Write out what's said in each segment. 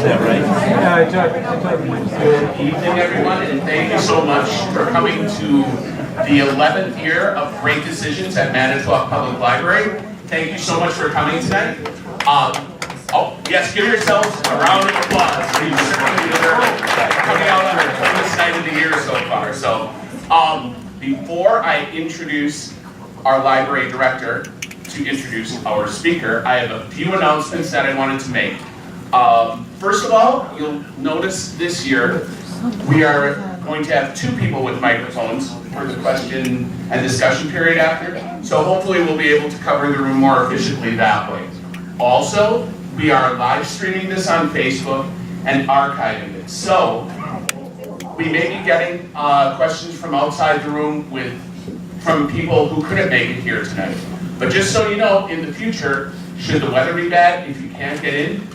Is that right? Yeah, I took. Good evening, everyone, and thank you so much for coming to the 11th year of Great Decisions at Manitowoc Public Library. Thank you so much for coming tonight. Yes, give yourselves a round of applause. You certainly deserve it. Coming out on our coolest night of the year so far. So, before I introduce our library director to introduce our speaker, I have a few announcements that I wanted to make. First of all, you'll notice this year we are going to have 2 people with microphones for the question and discussion period after. So hopefully we'll be able to cover the room more efficiently that way. Also, we are live streaming this on Facebook and archiving it. So we may be getting questions from outside the room from people who couldn't make it here tonight. But just so you know, in the future, should the weather be bad, if you can't get in,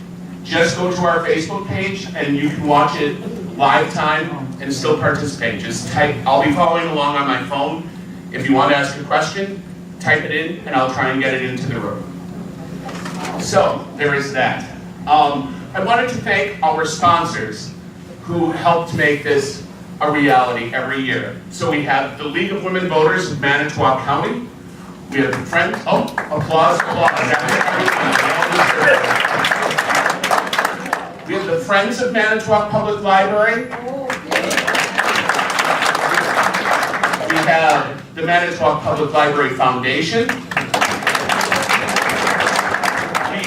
just go to our Facebook page and you can watch it live time and still participate. Just type, I'll be following along on my phone. If you want to ask a question, type it in and I'll try and get it into the room. So, there is that. I wanted to thank our sponsors who helped make this a reality every year. So we have the League of Women Voters of Manitowoc County. We have the Friends, applause. We have the Friends of Manitowoc Public Library. We have the Manitowoc Public Library Foundation. We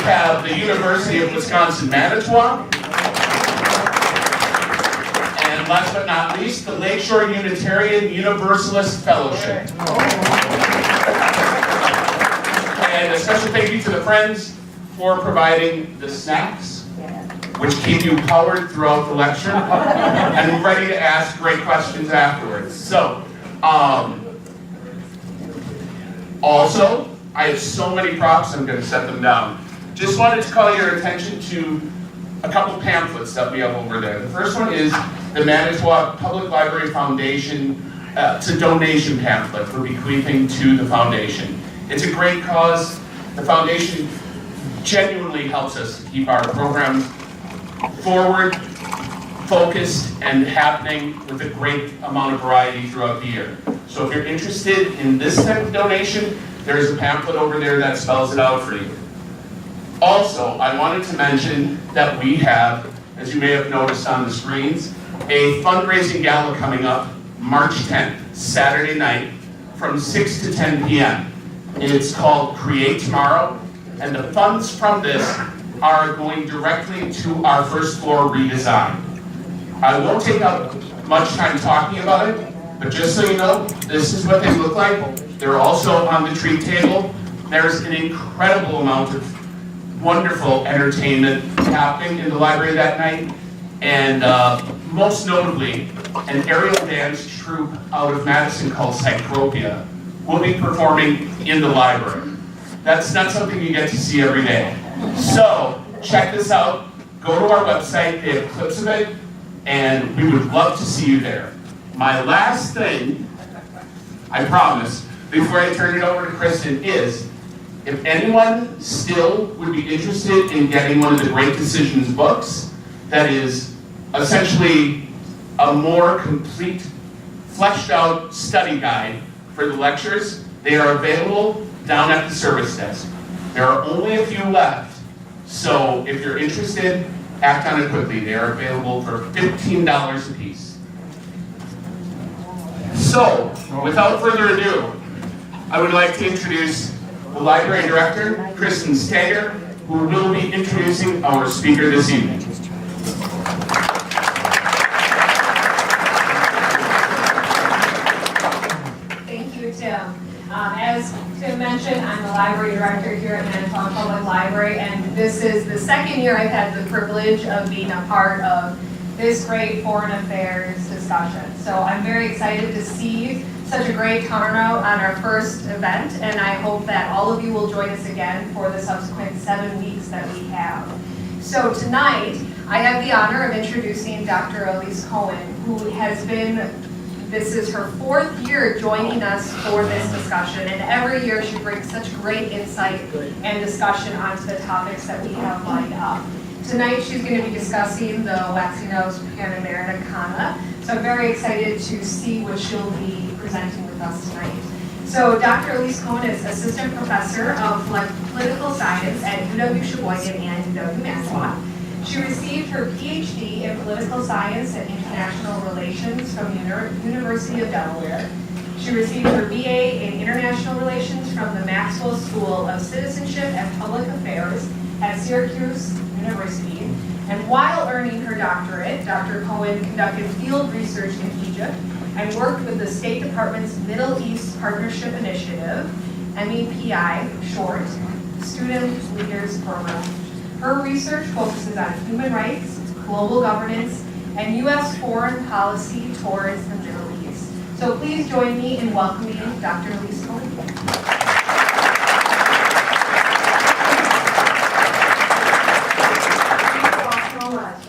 have the University of Wisconsin-Manitowoc. And last but not least, the Lakeshore Unitarian Universalist Fellowship. And a special thank you to the Friends for providing the snacks, which keep you powered throughout the lecture and ready to ask great questions afterwards. So, also, I have so many props, I'm going to set them down. Just wanted to call your attention to a couple pamphlets that we have over there. The first one is the Manitowoc Public Library Foundation. It's a donation pamphlet for bequeathing to the foundation. It's a great cause. The foundation genuinely helps us keep our programs forward, focused, and happening with a great amount of variety throughout the year. So if you're interested in this type of donation, there's a pamphlet over there that spells it out for you. Also, I wanted to mention that we have, as you may have noticed on the screens, a fundraising gala coming up March 10th, Saturday night, from 6 to 10 p.m. It's called Create Tomorrow, and the funds from this are going directly to our first floor redesign. I won't take up much time talking about it, but just so you know, this is what they look like. They're also on the treat table. There's an incredible amount of wonderful entertainment happening in the library that night, and most notably, an aerial dance troupe out of Madison called Cycropia will be performing in the library. That's not something you get to see every day. So, check this out, go to our website, they have clips of it, and we would love to see you there. My last thing, I promise, before I turn it over to Kristen is, if anyone still would be interested in getting one of the Great Decisions books, that is essentially a more complete, fleshed out study guide for the lectures, they are available down at the service desk. There are only a few left, so if you're interested, act on it quickly. They are available for $15 a piece. So, without further ado, I would like to introduce the Library Director, Kristen Stager, who will be introducing our speaker this evening. Thank you, Tim. As Tim mentioned, I'm the Library Director here at Manitowoc Public Library, and this is the second year I've had the privilege of being a part of this great foreign affairs discussion. So I'm very excited to see such a great turnout on our first event, and I hope that all of you will join us again for the subsequent 7 weeks that we have. So tonight, I have the honor of introducing Dr. Alise Coen, who has been, this is her 4th year joining us for this discussion, and every year she brings such great insight and discussion onto the topics that we have lined up. Tonight she's going to be discussing the Latinos Americana. So I'm very excited to see what she'll be presenting with us tonight. So Dr. Alise Coen is Assistant Professor of Political Science at UW-Sheboygan and UW-Manitowoc. She received her PhD in Political Science and International Relations from the University of Delaware. She received her BA in International Relations from the Maxwell School of Citizenship and Public Affairs at Syracuse University. And while earning her doctorate, Dr. Coen conducted field research in Egypt and worked with the State Department's Middle East Partnership Initiative, MEPI short, Student Leaders Program. Her research focuses on human rights, global governance, and U.S. foreign policy towards the Middle East. So please join me in welcoming Dr. Alise Coen.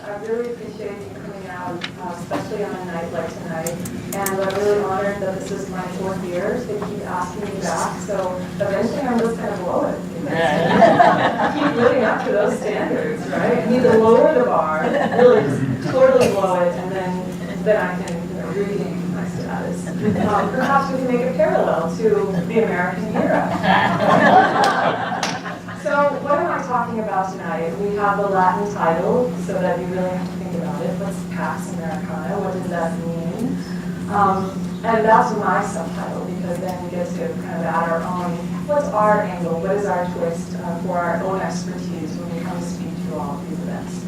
I really appreciate you coming out, especially on a night like tonight. And I'm really honored that this is my 4th year. They keep asking me back, so eventually I'm just going to blow it. Keep living up to those standards, right? I need to lower the bar, really just totally blow it, and then I can regain my status. Perhaps we can make a parallel to the American era. So what am I talking about tonight? We have the Latin title, so that you really have to think about it. What's Pax Americana? What does that mean? And that's my subtitle, because then we get to kind of add our own, what's our angle? What is our twist for our own expertise when we come to speak to all of these events?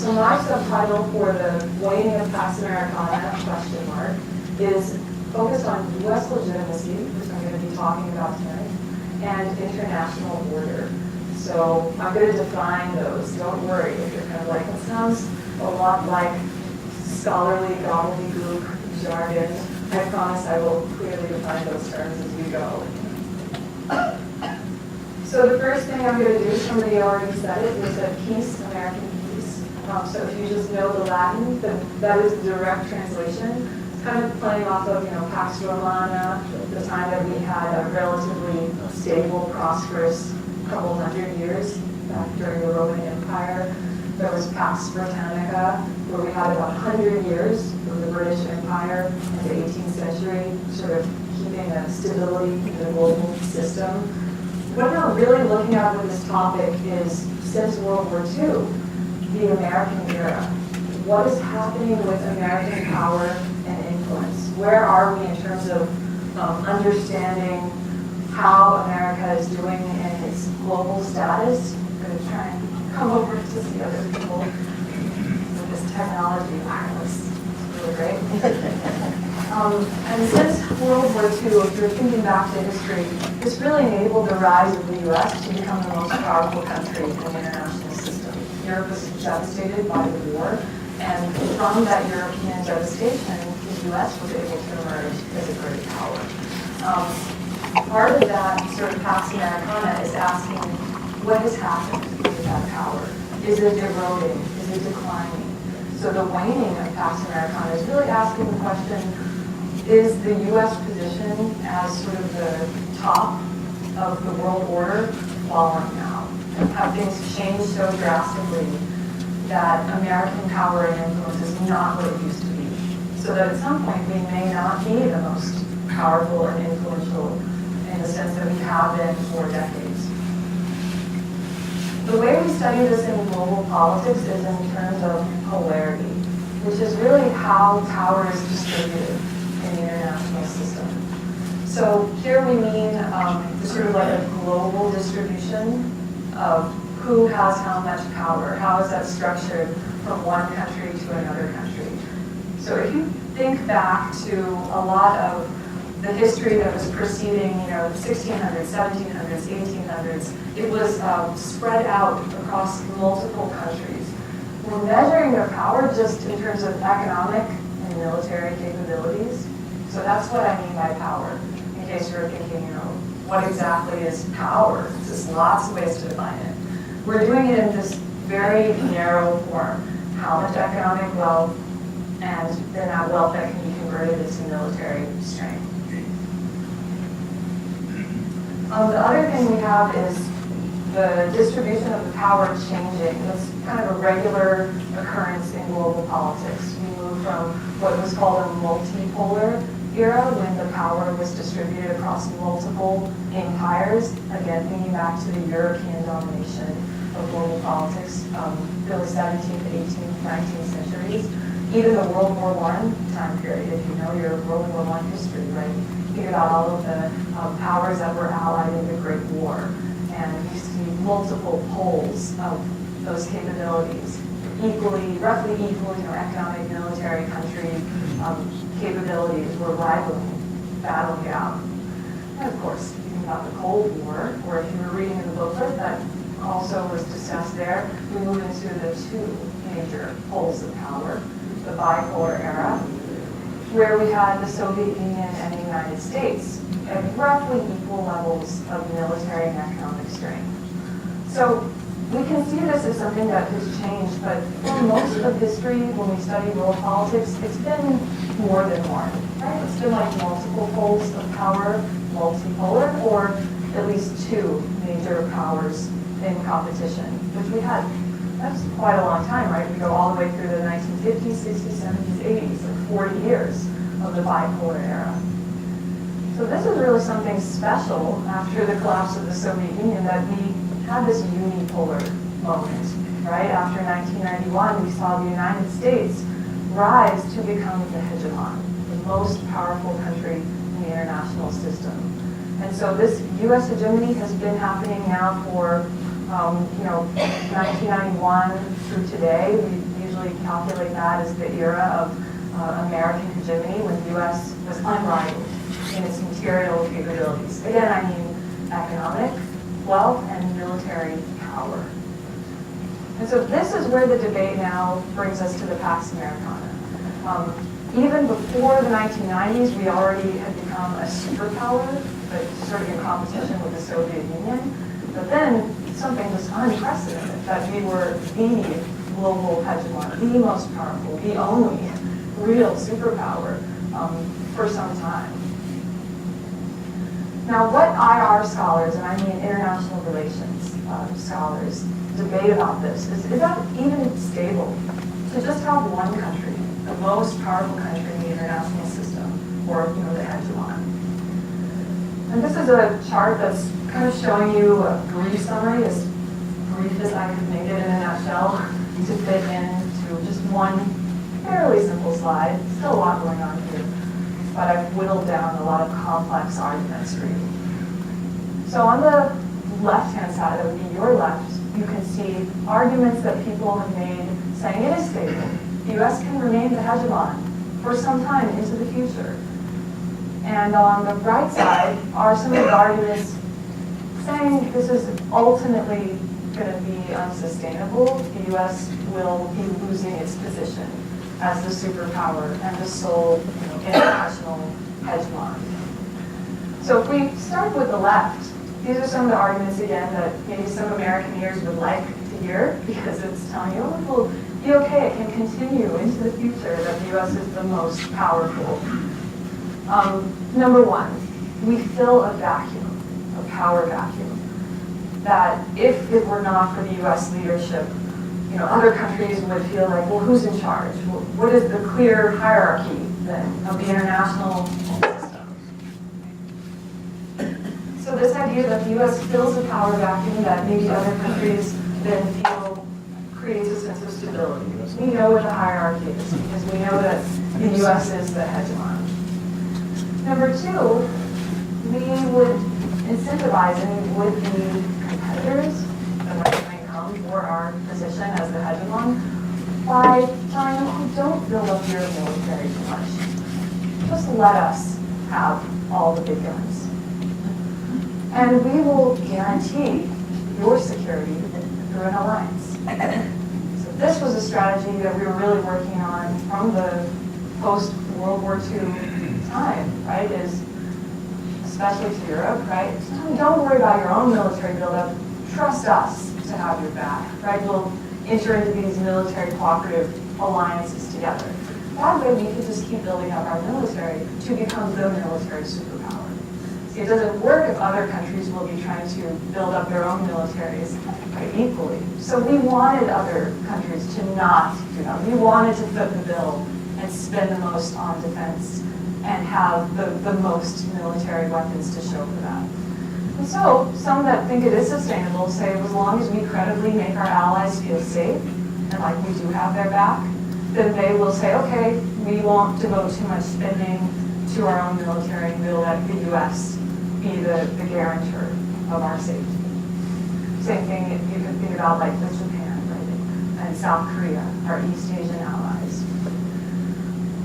So my subtitle for the Waning of Pax Americana, question mark, is focused on U.S. legitimacy, which I'm going to be talking about tonight, and international order. So I'm going to define those. Don't worry if you're kind of like, it sounds a lot like scholarly gobbledygook jargon. I promise I will clearly define those terms as we go. So the first thing I'm going to do, somebody already said it, is a peace, American peace. So if you just know the Latin, that is the direct translation. It's kind of playing off of, Pax Romana, the time that we had a relatively stable, prosperous couple hundred years back during the Roman Empire. There was Pax Britannica, where we had about 100 years of the British Empire in the 18th century, sort of keeping a stability in the global system. What we're really looking at with this topic is, since World War II, the American era. What is happening with American power and influence? Where are we in terms of understanding how America is doing in its global status? I'm going to try and come over to see other people with this technology wireless. It's really great. And since World War II, if you're thinking back to history, this really enabled the rise of the U.S. to become the most powerful country in the international system. Europe was devastated by the war, and from that European devastation, the U.S. was able to emerge as a great power. Part of that sort of Pax Americana is asking, what has happened with that power? Is it eroding? Is it declining? So the waning of Pax Americana is really asking the question, is the U.S. position as sort of the top of the world order falling now? Have things changed so drastically that American power and influence is not what it used to be? So that at some point we may not be the most powerful and influential in the sense that we have been for decades. The way we study this in global politics is in terms of polarity, which is really how power is distributed in the international system. So here we mean sort of like a global distribution of who has how much power, how is that structured from one country to another country. So if you think back to a lot of the history that was preceding, the 1600s, 1700s, 1800s, it was spread out across multiple countries. We're measuring their power just in terms of economic and military capabilities. So that's what I mean by power, in case you're thinking, what exactly is power? There's just lots of ways to define it. We're doing it in this very narrow form. How much economic wealth, and then that wealth that can be converted into military strength. The other thing we have is the distribution of the power changing. That's kind of a regular occurrence in global politics. We moved from what was called a multipolar era, when the power was distributed across multiple empires, again, thinking back to the European domination of global politics, really 17th, 18th, 19th centuries. Even the World War I time period, if you know your World War I history, right? You figured out all of the powers that were allied in the Great War. And you see multiple poles of those capabilities, roughly equal, economic, military, country capabilities were rivaling, battling it out. And of course, you think about the Cold War, or if you were reading in the booklet that also was discussed there, we moved into the two major poles of power, the bipolar era, where we had the Soviet Union and the United States at roughly equal levels of military and economic strength. So we can see this as something that has changed, but for most of history, when we study world politics, it's been more than one, right? It's been like multiple poles of power, multipolar, or at least two major powers in competition, which we had. That's quite a long time, right? We go all the way through the 1950s, 60s, 70s, 80s, like 40 years of the bipolar era. So this is really something special after the collapse of the Soviet Union, that we had this unipolar moment, right? After 1991, we saw the United States rise to become the hegemon, the most powerful country in the international system. And so this U.S. hegemony has been happening now for 1991 through today. We usually calculate that as the era of American hegemony, when the U.S. was unrivaled in its material capabilities. Again, I mean economic, wealth, and military power. And so this is where the debate now brings us to the Pax Americana. Even before the 1990s, we already had become a superpower, but sort of in competition with the Soviet Union. But then something was unprecedented, that we were the global hegemon, the most powerful, the only real superpower for some time. Now, what IR scholars, and I mean international relations scholars, debate about this is that even stable to just have one country, the most powerful country in the international system, or the hegemon. And this is a chart that's kind of showing you a brief summary, as brief as I could make it in a nutshell, to fit into just one fairly simple slide. Still a lot going on here, but I've whittled down a lot of complex arguments for you. So on the left-hand side, that would be your left, you can see arguments that people have made saying it is stable. The U.S. can remain the hegemon for some time into the future. And on the right side are some of the arguments saying this is ultimately going to be unsustainable. The U.S. will be losing its position as the superpower and the sole international hegemon. So if we start with the left, these are some of the arguments, again, that maybe some American ears would like to hear, because it's telling you, oh, it will be okay, it can continue into the future, that the U.S. is the most powerful. Number one, we fill a vacuum, a power vacuum, that if it were not for the U.S. leadership, other countries would feel like, well, who's in charge? What is the clear hierarchy then of the international system? So this idea that the U.S. fills a power vacuum that maybe other countries then feel creates a sense of stability. We know what the hierarchy is, because we know that the U.S. is the hegemon. Number two, we would incentivize and we would be competitors that might come for our position as the hegemon by telling them, oh, don't build up your military too much. Just let us have all the big guns. And we will guarantee your security through an alliance. So this was a strategy that we were really working on from the post-World War II time, right? Is especially to Europe, right? Don't worry about your own military buildup. Trust us to have your back, right? We'll enter into these military cooperative alliances together. That way we could just keep building up our military to become the military superpower. See, it doesn't work if other countries will be trying to build up their own militaries equally. So we wanted other countries to not do that. We wanted to foot the bill and spend the most on defense and have the most military weapons to show for that. And so some that think it is sustainable say as long as we credibly make our allies feel safe and like we do have their back, then they will say, okay, we won't devote too much spending to our own military and we'll let the U.S. be the guarantor of our safety. Same thing you can think about like with Japan, right? And South Korea, our East Asian allies.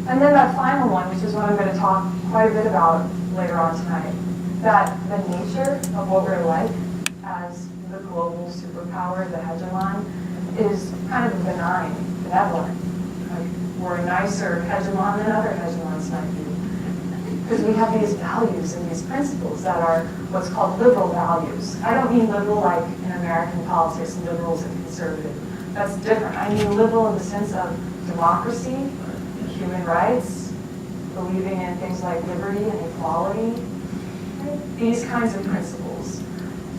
And then that final one, which is what I'm going to talk quite a bit about later on tonight, that the nature of what we're like as the global superpower, the hegemon, is kind of benign, benevolent. Like, we're a nicer hegemon than other hegemons might be. Because we have these values and these principles that are what's called liberal values. I don't mean liberal like in American politics, liberals and conservative. That's different. I mean liberal in the sense of democracy, human rights, believing in things like liberty and equality, right? These kinds of principles.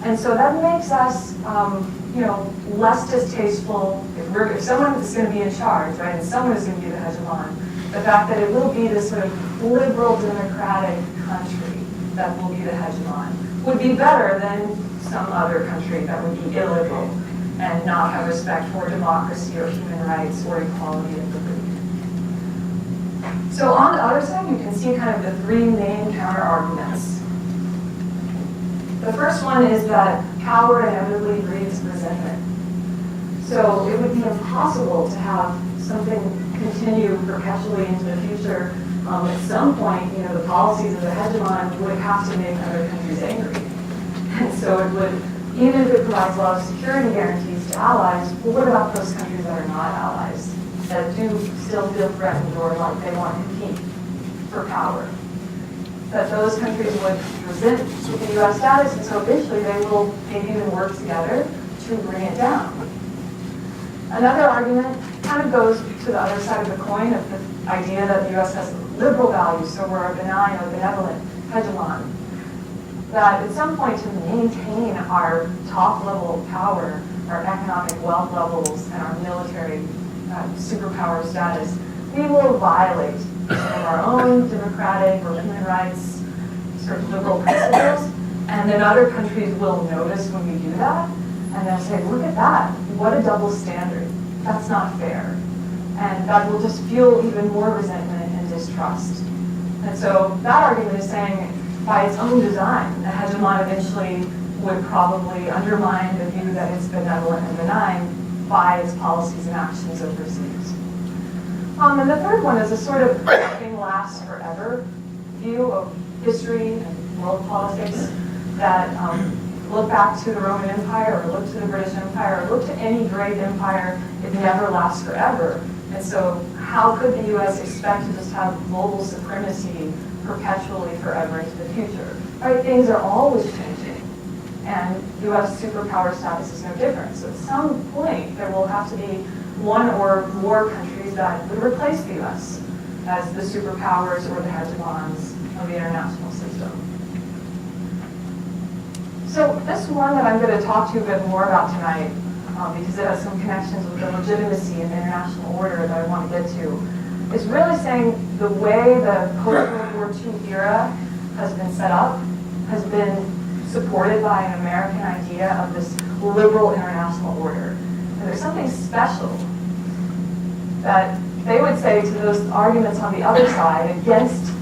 And so that makes us, less distasteful. If someone is going to be in charge, right, and someone is going to be the hegemon, the fact that it will be this sort of liberal democratic country that will be the hegemon would be better than some other country that would be illiberal and not have respect for democracy or human rights or equality and liberty. So on the other side, you can see kind of the three main counter-arguments. The first one is that power inevitably breeds resentment. So it would be impossible to have something continue perpetually into the future. At some point, the policies of the hegemon would have to make other countries angry. And so it would, even if it provides a lot of security guarantees to allies, well, what about those countries that are not allies, that do still feel threatened or like they want to compete for power? That those countries would resent the U.S. status, and so eventually they will maybe even work together to bring it down. Another argument kind of goes to the other side of the coin of the idea that the U.S. has liberal values, so we're a benign or benevolent hegemon. That at some point to maintain our top level of power, our economic wealth levels, and our military superpower status, we will violate some of our own democratic or human rights sort of liberal principles, and then other countries will notice when we do that, and they'll say, look at that, what a double standard. That's not fair. And that will just fuel even more resentment and distrust. And so that argument is saying, by its own design, the hegemon eventually would probably undermine the view that it's benevolent and benign by its policies and actions overseas. And the third one is a sort of nothing lasts forever view of history and world politics that look back to the Roman Empire or look to the British Empire or look to any great empire, it never lasts forever. And so how could the U.S. expect to just have global supremacy perpetually forever into the future? Right? Things are always changing. And U.S. superpower status is no different. So at some point, there will have to be one or more countries that would replace the U.S. as the superpowers or the hegemons of the international system. So this one that I'm going to talk to you a bit more about tonight, because it has some connections with the legitimacy and the international order that I want to get to, is really saying the way the post-World War II era has been set up has been supported by an American idea of this liberal international order. And there's something special that they would say to those arguments on the other side against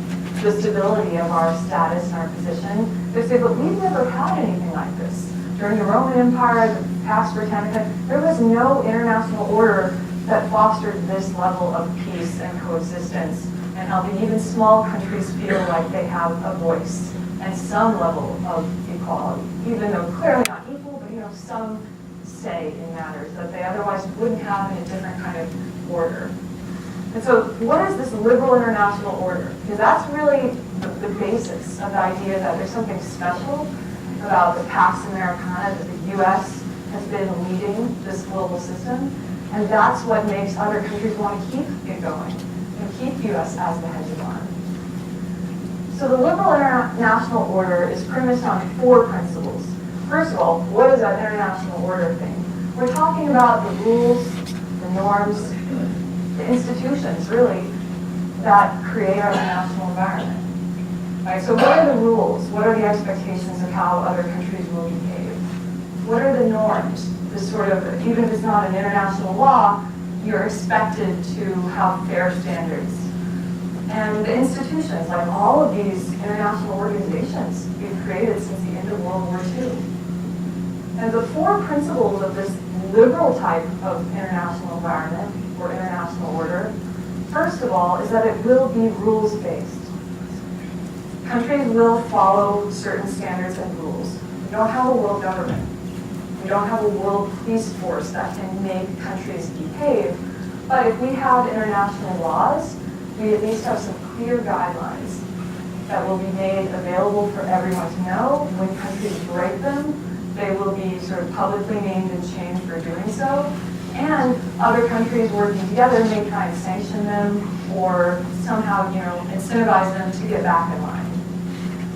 the stability of our status and our position. They say, but we've never had anything like this. During the Roman Empire, the Pax Britannica, there was no international order that fostered this level of peace and coexistence and helping even small countries feel like they have a voice and some level of equality, even though clearly not equal, but some say in matters that they otherwise wouldn't have in a different kind of order. And so what is this liberal international order? Because that's really the basis of the idea that there's something special about the Pax Americana, that the U.S. has been leading this global system, and that's what makes other countries want to keep it going and keep U.S. as the hegemon. So the liberal international order is premised on 4 principles. First of all, what is that international order thing? We're talking about the rules, the norms, the institutions, really, that create our international environment. Right? So what are the rules? What are the expectations of how other countries will behave? What are the norms? This sort of, even if it's not an international law, you're expected to have fair standards. And the institutions, like all of these international organizations, we've created since the end of World War II. And the 4 principles of this liberal type of international environment, or international order, first of all, is that it will be rules-based. Countries will follow certain standards and rules. We don't have a world government. We don't have a world police force that can make countries behave. But if we have international laws, we at least have some clear guidelines that will be made available for everyone to know. When countries break them, they will be sort of publicly named and shamed for doing so. And other countries working together may try and sanction them or somehow, incentivize them to get back in line.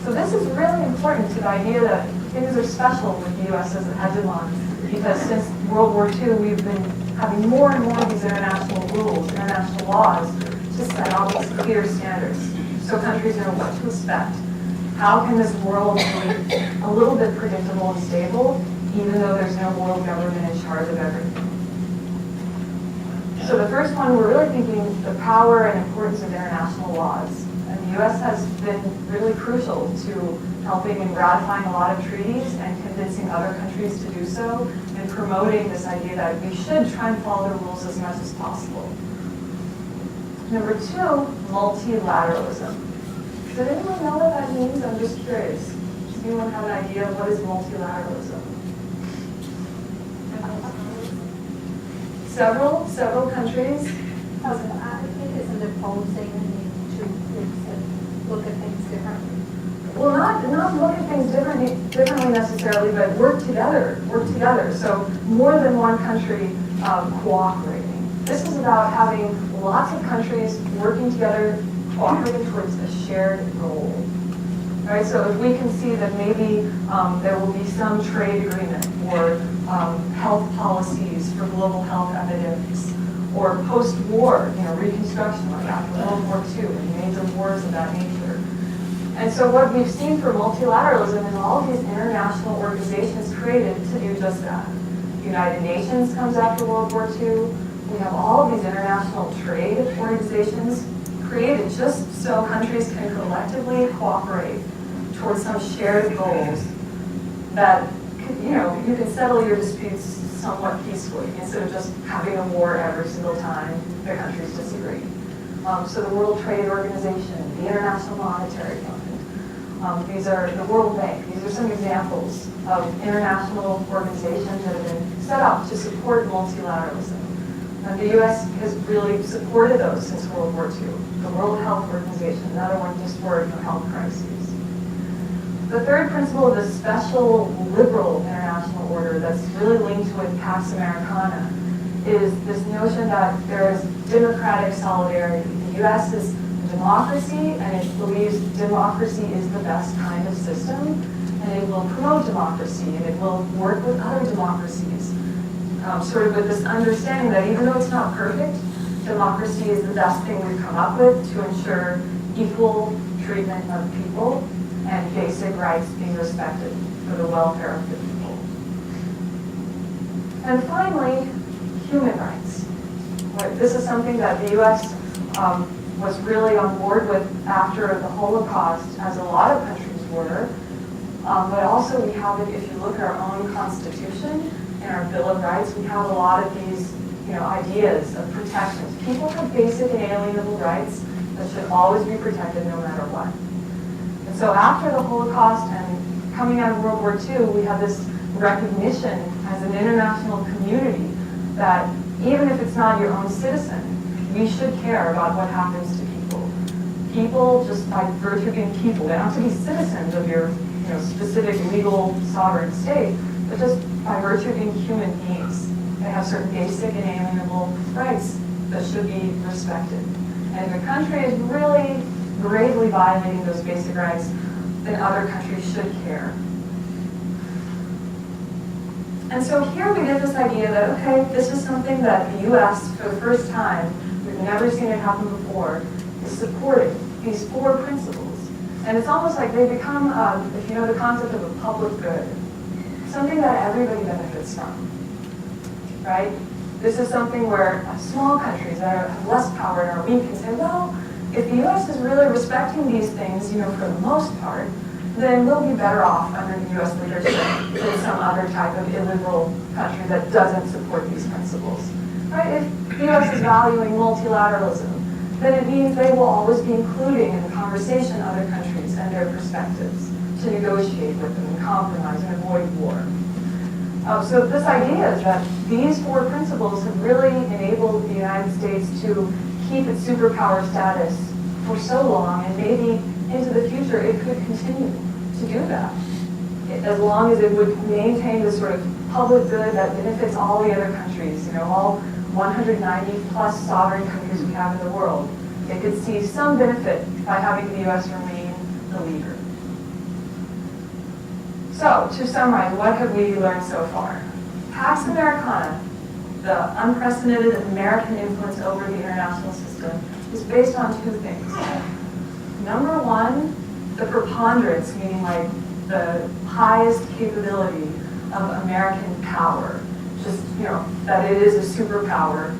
So this is really important to the idea that things are special with the U.S. as a hegemon, because since World War II, we've been having more and more of these international rules, international laws, to set out these clear standards so countries know what to expect. How can this world be a little bit predictable and stable, even though there's no world government in charge of everything? So the first one, we're really thinking the power and importance of international laws. And the U.S. has been really crucial to helping and ratifying a lot of treaties and convincing other countries to do so, and promoting this idea that we should try and follow the rules as much as possible. Number 2, multilateralism. Does anyone know what that means? I'm just curious. Does anyone have an idea of what is multilateralism? Several countries. Isn't opposing to look at things differently? Well, not look at things differently necessarily, but work together. So more than one country cooperating. This is about having lots of countries working together, cooperating towards a shared goal. Right? So if we can see that maybe there will be some trade agreement or health policies for global health epidemics, or post-war, reconstruction, like after World War II and major wars of that nature. And so what we've seen for multilateralism is all of these international organizations created to do just that. The United Nations comes after World War II. We have all of these international trade organizations created just so countries can collectively cooperate towards some shared goals that, you can settle your disputes somewhat peacefully instead of just having a war every single time the countries disagree. So the World Trade Organization, the International Monetary Fund, these are the World Bank. These are some examples of international organizations that have been set up to support multilateralism. And the U.S. has really supported those since World War II. The World Health Organization, another one just for health crises. The third principle of the special liberal international order that's really linked with Pax Americana is this notion that there is democratic solidarity. The U.S. is a democracy, and it believes democracy is the best kind of system, and it will promote democracy, and it will work with other democracies, sort of with this understanding that even though it's not perfect, democracy is the best thing we've come up with to ensure equal treatment of people and basic rights being respected for the welfare of the people. And finally, human rights. This is something that the U.S. Was really on board with after the Holocaust, as a lot of countries were. But also we have it, if you look at our own Constitution and our Bill of Rights, we have a lot of these ideas of protections. People have basic and inalienable rights that should always be protected no matter what. And so after the Holocaust and coming out of World War II, we have this recognition as an international community that even if it's not your own citizen, we should care about what happens to people. People, just by virtue of being people, they don't have to be citizens of your specific legal sovereign state, but just by virtue of being human beings. They have certain basic and inalienable rights that should be respected. And if a country is really gravely violating those basic rights, then other countries should care. And so here we get this idea that, okay, this is something that the US, for the first time, we've never seen it happen before, is supporting these 4 principles. And it's almost like they become, if you know the concept of a public good, something that everybody benefits from, right? This is something where small countries that have less power and are weak can say, well, if the US is really respecting these things, for the most part, then we'll be better off under the US leadership than some other type of illiberal country that doesn't support these principles, right? If the US is valuing multilateralism, then it means they will always be including in the conversation other countries and their perspectives to negotiate with them and compromise and avoid war. So this idea is that these 4 principles have really enabled the United States to keep its superpower status for so long, and maybe into the future it could continue to do that, as long as it would maintain this sort of public good that benefits all the other countries, all 190 plus sovereign countries we have in the world. It could see some benefit by having the US remain the leader. So, to summarize, what have we learned so far? Pax Americana, the unprecedented American influence over the international system, is based on 2 things. Number 1, the preponderance, meaning like the highest capability of American power. Just, that it is a superpower.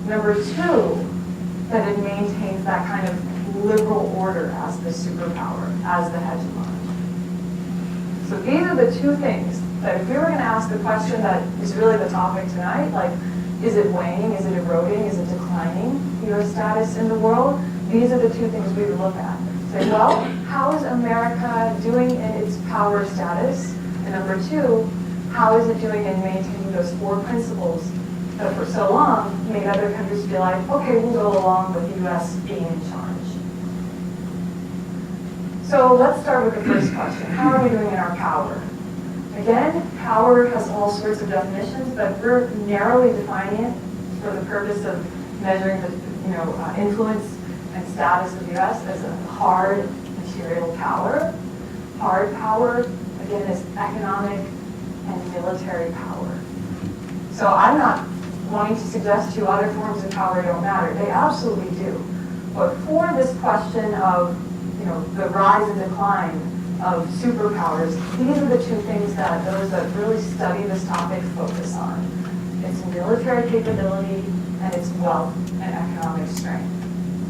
Number 2, that it maintains that kind of liberal order as the superpower, as the hegemon. So these are the 2 things that if we were going to ask the question that is really the topic tonight, like, is it waning, is it eroding, is it declining, U.S. status in the world? These are the 2 things we would look at. Say, well, how is America doing in its power status? And number 2, how is it doing in maintaining those 4 principles that for so long made other countries feel like, okay, we'll go along with the U.S. being in charge. So let's start with the first question. How are we doing in our power? Again, power has all sorts of definitions, but we're narrowly defining it for the purpose of measuring the influence and status of the U.S. as a hard material power. Hard power, again, is economic and military power. So I'm not wanting to suggest to you other forms of power don't matter. They absolutely do. But for this question of the rise and decline of superpowers, these are the 2 things that those that really study this topic focus on. It's military capability and it's wealth and economic strength.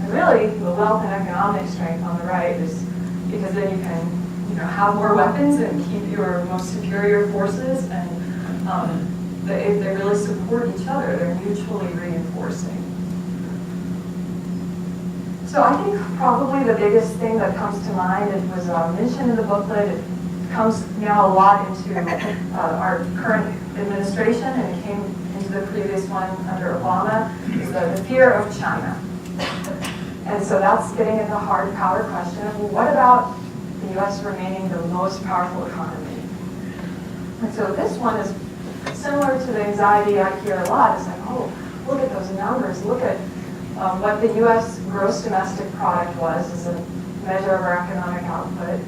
And really, the wealth and economic strength on the right is because then you can have more weapons and keep your most superior forces, and they really support each other. They're mutually reinforcing. So I think probably the biggest thing that comes to mind, it was mentioned in the booklet, it comes now a lot into our current administration, and it came into the previous one under Obama, is the fear of China. And so that's getting at the hard power question of, well, what about the U.S. remaining the most powerful economy? And so this one is similar to the anxiety I hear a lot. It's like, oh, look at those numbers, look at what the U.S. gross domestic product was as a measure of our economic output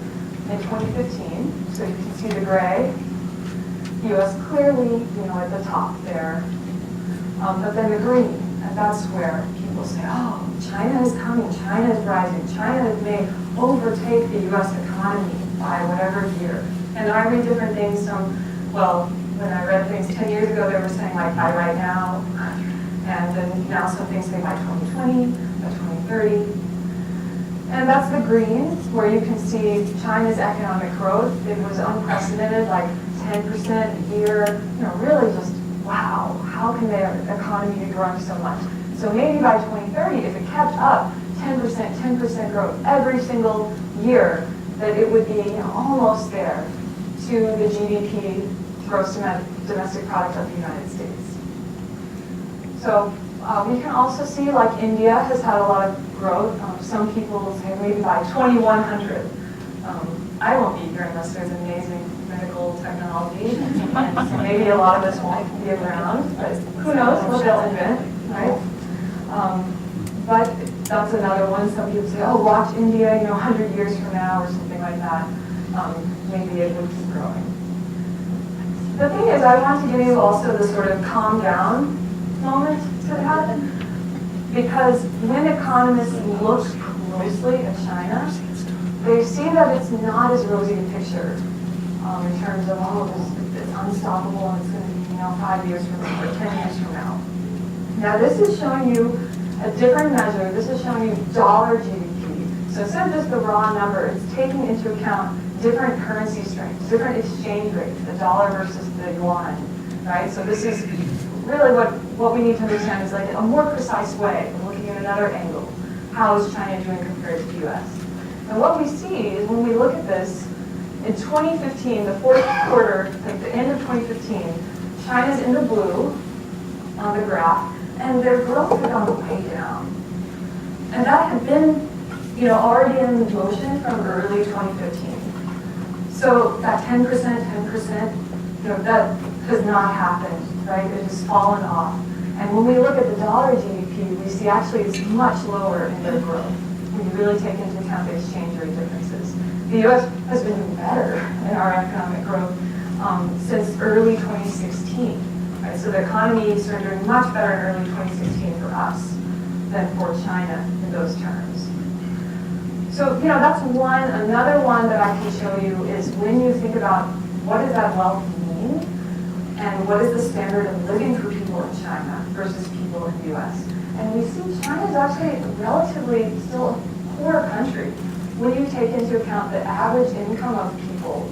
in 2015. So you can see the gray. U.S. clearly, at the top there. But then the green, and that's where people say, oh, China is coming, China is rising, China may overtake the U.S. economy by whatever year. And I read different things. When I read things 10 years ago, they were saying like by right now. And then now some things say by 2020, by 2030. And that's the green, where you can see China's economic growth. It was unprecedented, like 10% a year. Really just, wow, how can their economy be growing so much? So maybe by 2030, if it kept up 10% growth every single year, that it would be almost there to the GDP, gross domestic product of the United States. So we can also see, like India has had a lot of growth. Some people will say maybe by 2100. I won't be here unless there's amazing medical technology, and so maybe a lot of us won't be around, but who knows what they'll invent, right? But That's another one. Some people say, oh, watch India, 100 years from now or something like that. Maybe it would keep growing. The thing is, I want to give you also the sort of calm down moment to happen. Because when economists look closely at China, they see that it's not as rosy a picture in terms of, it's unstoppable and it's going to be 5 years from now or 10 years from now. Now this is showing you a different measure. This is showing you dollar GDP. So instead of just the raw number, it's taking into account different currency strengths, different exchange rates, the dollar versus the yuan, right? So this is really what we need to understand is like a more precise way of looking at another angle. How is China doing compared to the US? And what we see is when we look at this, in 2015, the fourth quarter, like the end of 2015, China's in the blue on the graph, and their growth had gone way down. And that had been, already in motion from early 2015. So that 10%, that has not happened, right? It has fallen off. And when we look at the dollar GDP, we see actually it's much lower in their growth when you really take into account the exchange rate differences. The US has been doing better in our economic growth since early 2016. Right? So the economy started doing much better in early 2016 for us than for China in those terms. So, that's one. Another one that I can show you is when you think about what does that wealth mean and what is the standard of living for people in China versus people in the US. And we see China is actually relatively still a poor country when you take into account the average income of people,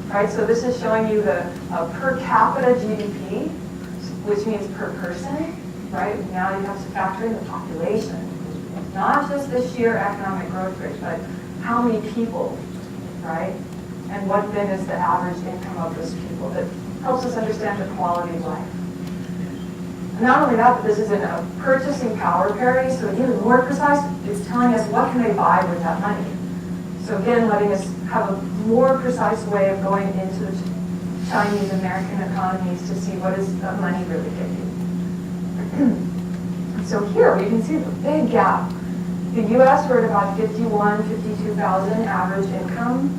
right? So this is showing you the per capita GDP, which means per person, right? Now you have to factor in the population. Not just the sheer economic growth rate, but how many people, right? And what then is the average income of those people that helps us understand the quality of life. Not only that, but this is in a purchasing power parity, so even more precise, it's telling us what can they buy with that money. So again, letting us have a more precise way of going into the Chinese American economies to see what does that money really get you. So here we can see the big gap. The US we're at about 52,000 average income.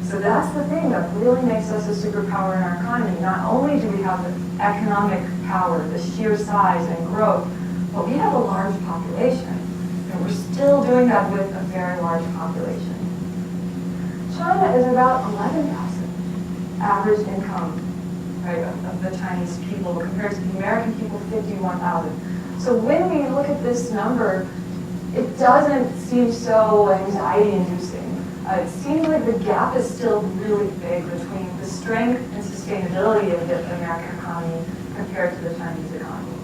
So that's the thing that really makes us a superpower in our economy. Not only do we have the economic power, the sheer size and growth, but we have a large population. And we're still doing that with a very large population. China is about 11,000 average income, right, of the Chinese people compared to the American people, 51,000. So when we look at this number, it doesn't seem so anxiety-inducing. It seems like the gap is still really big between the strength and sustainability of the American economy compared to the Chinese economy.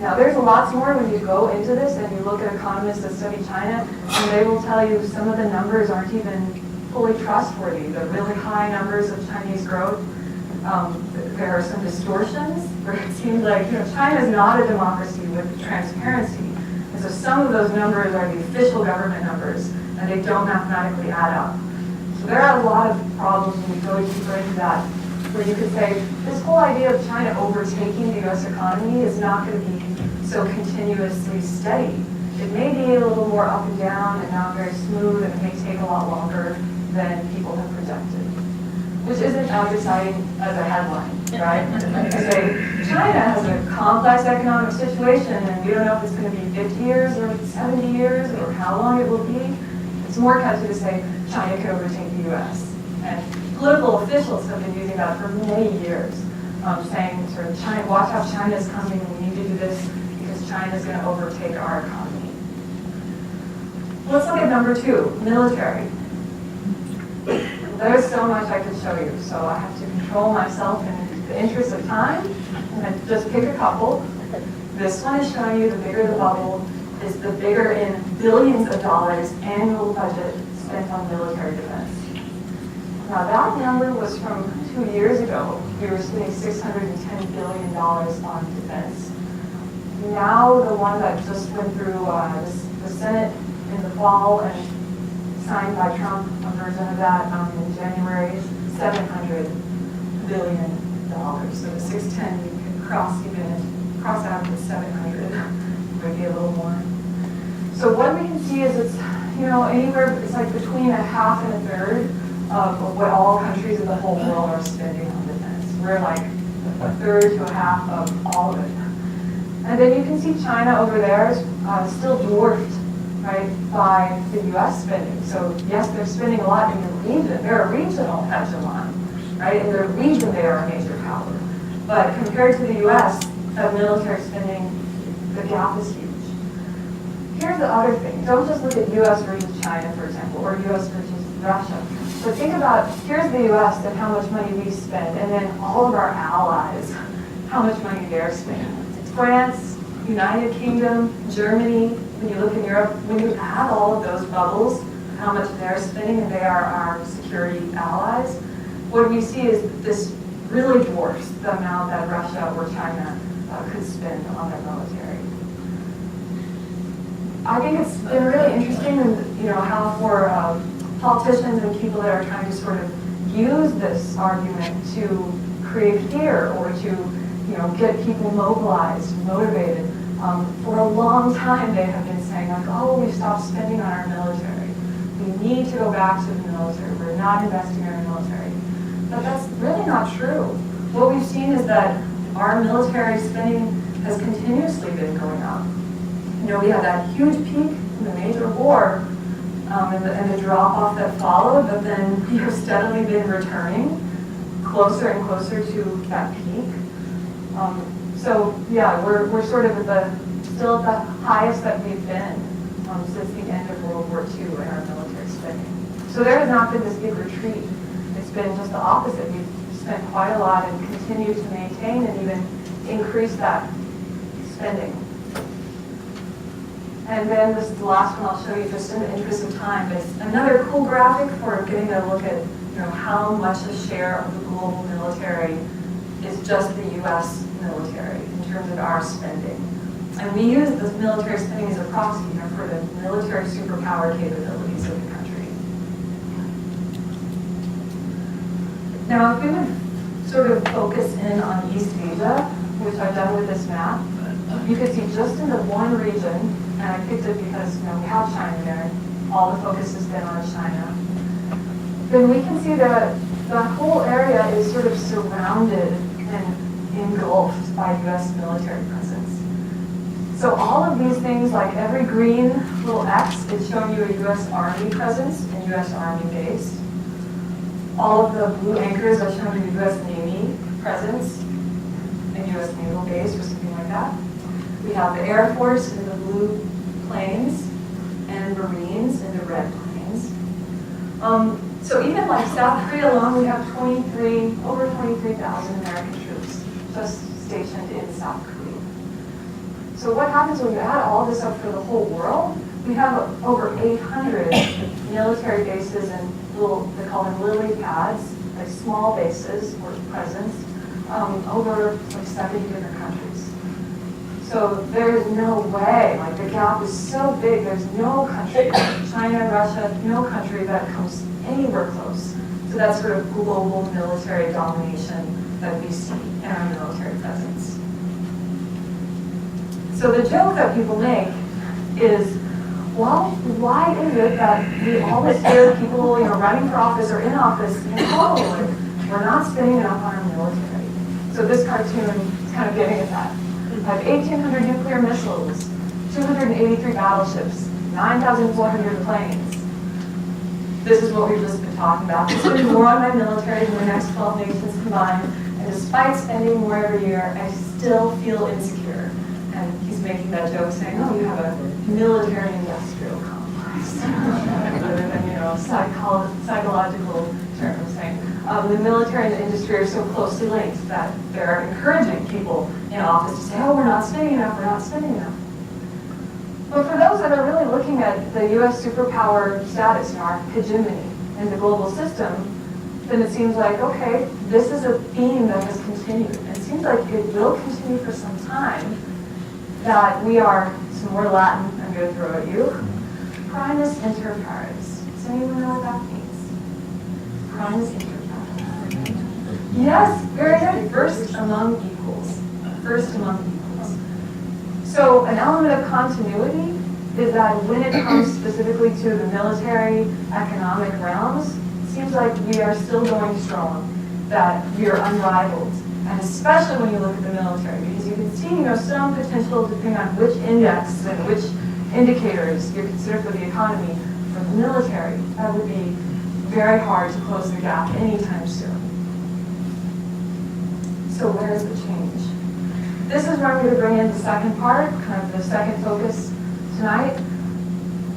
Now, there's lots more when you go into this and you look at economists that study China, and they will tell you some of the numbers aren't even fully trustworthy. The really high numbers of Chinese growth, there are some distortions where it seems like China is not a democracy with transparency. And so some of those numbers are the official government numbers, and they don't mathematically add up. So there are a lot of problems when we go deeper into that, where you could say this whole idea of China overtaking the US economy is not going to be so continuously steady. It may be a little more up and down and not very smooth, and it may take a lot longer than people have projected. Which isn't as exciting as a headline, right? Say, China has a complex economic situation, and we don't know if it's going to be 50 years or 70 years or how long it will be. It's more catchy to say China could overtake the US. And political officials have been using that for many years, saying sort of, China, watch how China's coming, and we need to do this because China's going to overtake our economy. Let's look at number 2, military. There's so much I could show you, so I have to control myself in the interest of time, and I just pick a couple. This one is showing you the bigger the bubble is the bigger in billions of dollars annual budget spent on military defense. Now that number was from 2 years ago. We were spending $610 billion on defense. Now the one that just went through the Senate in the fall and signed by Trump, a version of that in January, is $700 billion. So the 610 you can cross out to 700, maybe a little more. So what we can see is it's, anywhere, it's like between a half and a third of what all countries in the whole world are spending on defense. We're like a third to a half of all of it. And then you can see China over there is still dwarfed, right, by the US spending. So yes, they're spending a lot in the region. They're a regional hegemon, right? In their region, they are a major power. But compared to the US, of military spending, the gap is huge. Here's the other thing. Don't just look at US versus China, for example, or US versus Russia. But think about, here's the US and how much money we spend, and then all of our allies, how much money they're spending. France, United Kingdom, Germany, when you look in Europe, when you add all of those bubbles, how much they're spending, and they are our security allies, what we see is this really dwarfs the amount that Russia or China could spend on their military. I think it's been really interesting, how for politicians and people that are trying to sort of use this argument to create fear or to, get people mobilized, motivated. For a long time, they have been saying, like, oh, we've stopped spending on our military. We need to go back to the military. We're not investing in our military. But that's really not true. What we've seen is that our military spending has continuously been going up. We had that huge peak in the major war and the drop-off that followed, but then we have steadily been returning closer and closer to that peak. So yeah, we're sort of still at the highest that we've been since the end of World War II in our military spending. So there has not been this big retreat. It's been just the opposite. We've spent quite a lot and continue to maintain and even increase that spending. And then this is the last one I'll show you just in the interest of time. It's another cool graphic for getting a look at how much a share of the global military is just the US military in terms of our spending. And we use this military spending as a proxy for the military superpower capabilities of the country. Now, if we would sort of focus in on East Asia, which I've done with this map, you can see just in the one region, and I picked it because we have China there, all the focus has been on China, then we can see that the whole area is sort of surrounded and engulfed by US military presence. So all of these things, like every green little X, is showing you a US Army presence and US Army base. All of the blue anchors are showing you US Navy presence and US Naval base or something like that. We have the Air Force in the blue planes and Marines in the red planes. So even like South Korea alone, we have over 23,000 American troops just stationed in South Korea. So what happens when you add all this up for the whole world? We have over 800 military bases and they call them lily pads, like small bases or presence, over like 70 different countries. So there's no way, like the gap is so big, there's no country, China, Russia, no country that comes anywhere close to that sort of global military domination that we see in our military presence. So the joke that people make is, well, why is it that we always hear people running for office or in office in Hollywood, we're not spending enough on our military? So this cartoon is kind of getting at that. We have 1,800 nuclear missiles, 283 battleships, 9,400 planes. This is what we've just been talking about. We spend more on my military than the next 12 nations combined, and despite spending more every year, I still feel insecure. And he's making that joke saying, oh, you have a military-industrial complex. Rather than, psychological term of saying. The military and the industry are so closely linked that they're encouraging people in office to say, oh, we're not spending enough, we're not spending enough. But for those that are really looking at the US superpower status, our hegemony in the global system, then it seems like, okay, this is a theme that has continued. It seems like it will continue for some time, that we are, some more Latin I'm going to throw at you, primus inter pares. Does anyone know what that means? Primus inter pares. Yes, very good. First among equals. First among equals. So an element of continuity is that when it comes specifically to the military, economic realms, it seems like we are still going strong, that we are unrivaled. And especially when you look at the military, because you can see, some potential depending on which index and which indicators you consider for the economy. For the military, that would be very hard to close the gap anytime soon. So where is the change? This is where I'm going to bring in the second part, kind of the second focus tonight,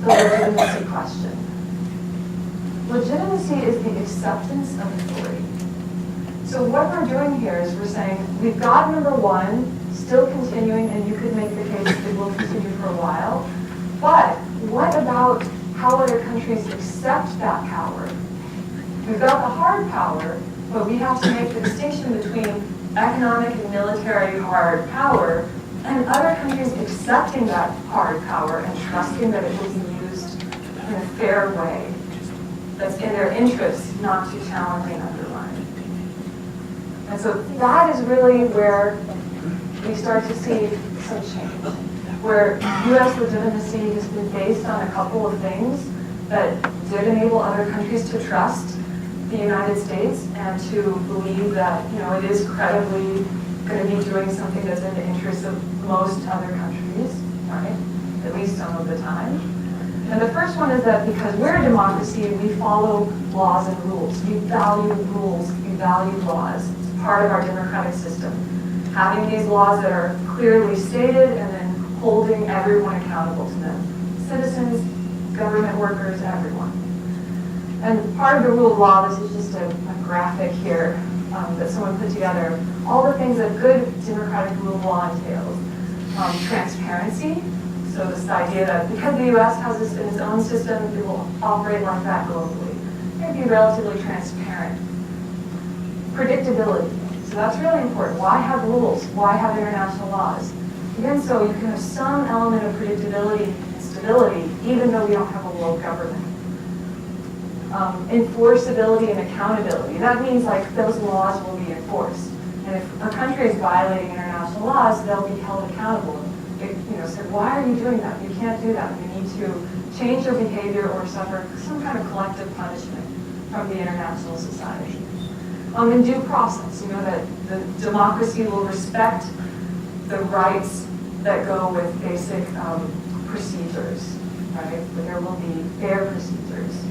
the legitimacy question. Legitimacy is the acceptance of authority. So what we're doing here is we're saying we've got number one still continuing, and you could make the case it will continue for a while. But what about how other countries accept that power? We've got the hard power, but we have to make the distinction between economic and military hard power and other countries accepting that hard power and trusting that it will be used in a fair way that's in their interests, not to challenge and undermine. And so that is really where we start to see some change, where U.S. legitimacy has been based on a couple of things that did enable other countries to trust the United States and to believe that it is credibly going to be doing something that's in the interest of most other countries, right? At least some of the time. And the first one is that because we're a democracy, we follow laws and rules. We value rules, we value laws. It's part of our democratic system. Having these laws that are clearly stated and then holding everyone accountable to them. Citizens, government workers, everyone. And part of the rule of law, this is just a graphic here that someone put together. All the things that good democratic rule of law entails. Transparency. So this idea that because the U.S. has this in its own system, it will operate like that globally. It would be relatively transparent. Predictability. So that's really important. Why have rules? Why have international laws? Again, so you can have some element of predictability and stability, even though we don't have a world government. Enforceability and accountability. That means like those laws will be enforced. And if a country is violating international laws, they'll be held accountable. Said, why are you doing that? You can't do that. You need to change your behavior or suffer some kind of collective punishment from the international society. And due process, that the democracy will respect the rights that go with basic procedures, right? But there will be fair procedures.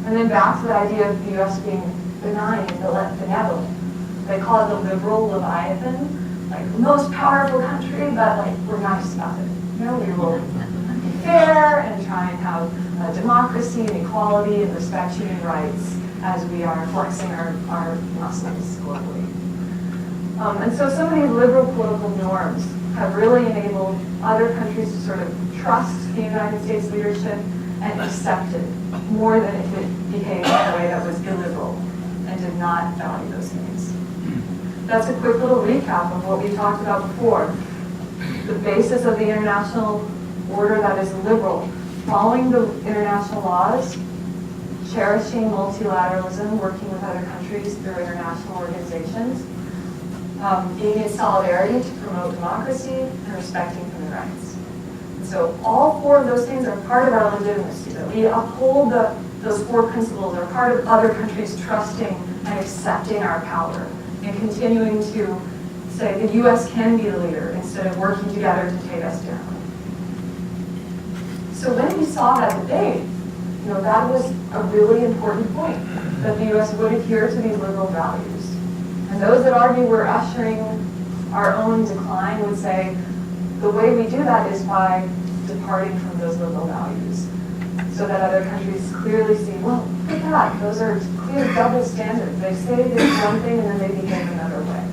And then back to the idea of the U.S. being benign and benevolent. They call it the liberal Leviathan. Like the most powerful country, but we're nice about it. We will be fair and try and have democracy and equality and respect human rights as we are flexing our muscles globally. And so some of these liberal political norms have really enabled other countries to sort of trust the United States leadership and accept it more than if it behaved in a way that was illiberal and did not value those things. That's a quick little recap of what we talked about before. The basis of the international order that is liberal, following the international laws, cherishing multilateralism, working with other countries through international organizations, being in solidarity to promote democracy, and respecting human rights. And so all four of those things are part of our legitimacy. That we uphold those four principles are part of other countries trusting and accepting our power. And continuing to say the U.S. can be the leader instead of working together to take us down. So when we saw that debate, that was a really important point, that the U.S. would adhere to these liberal values. And those that argue we're ushering our own decline would say the way we do that is by departing from those liberal values, so that other countries clearly see, well, look at that, those are clear double standards. They say there's one thing and then they behave another way.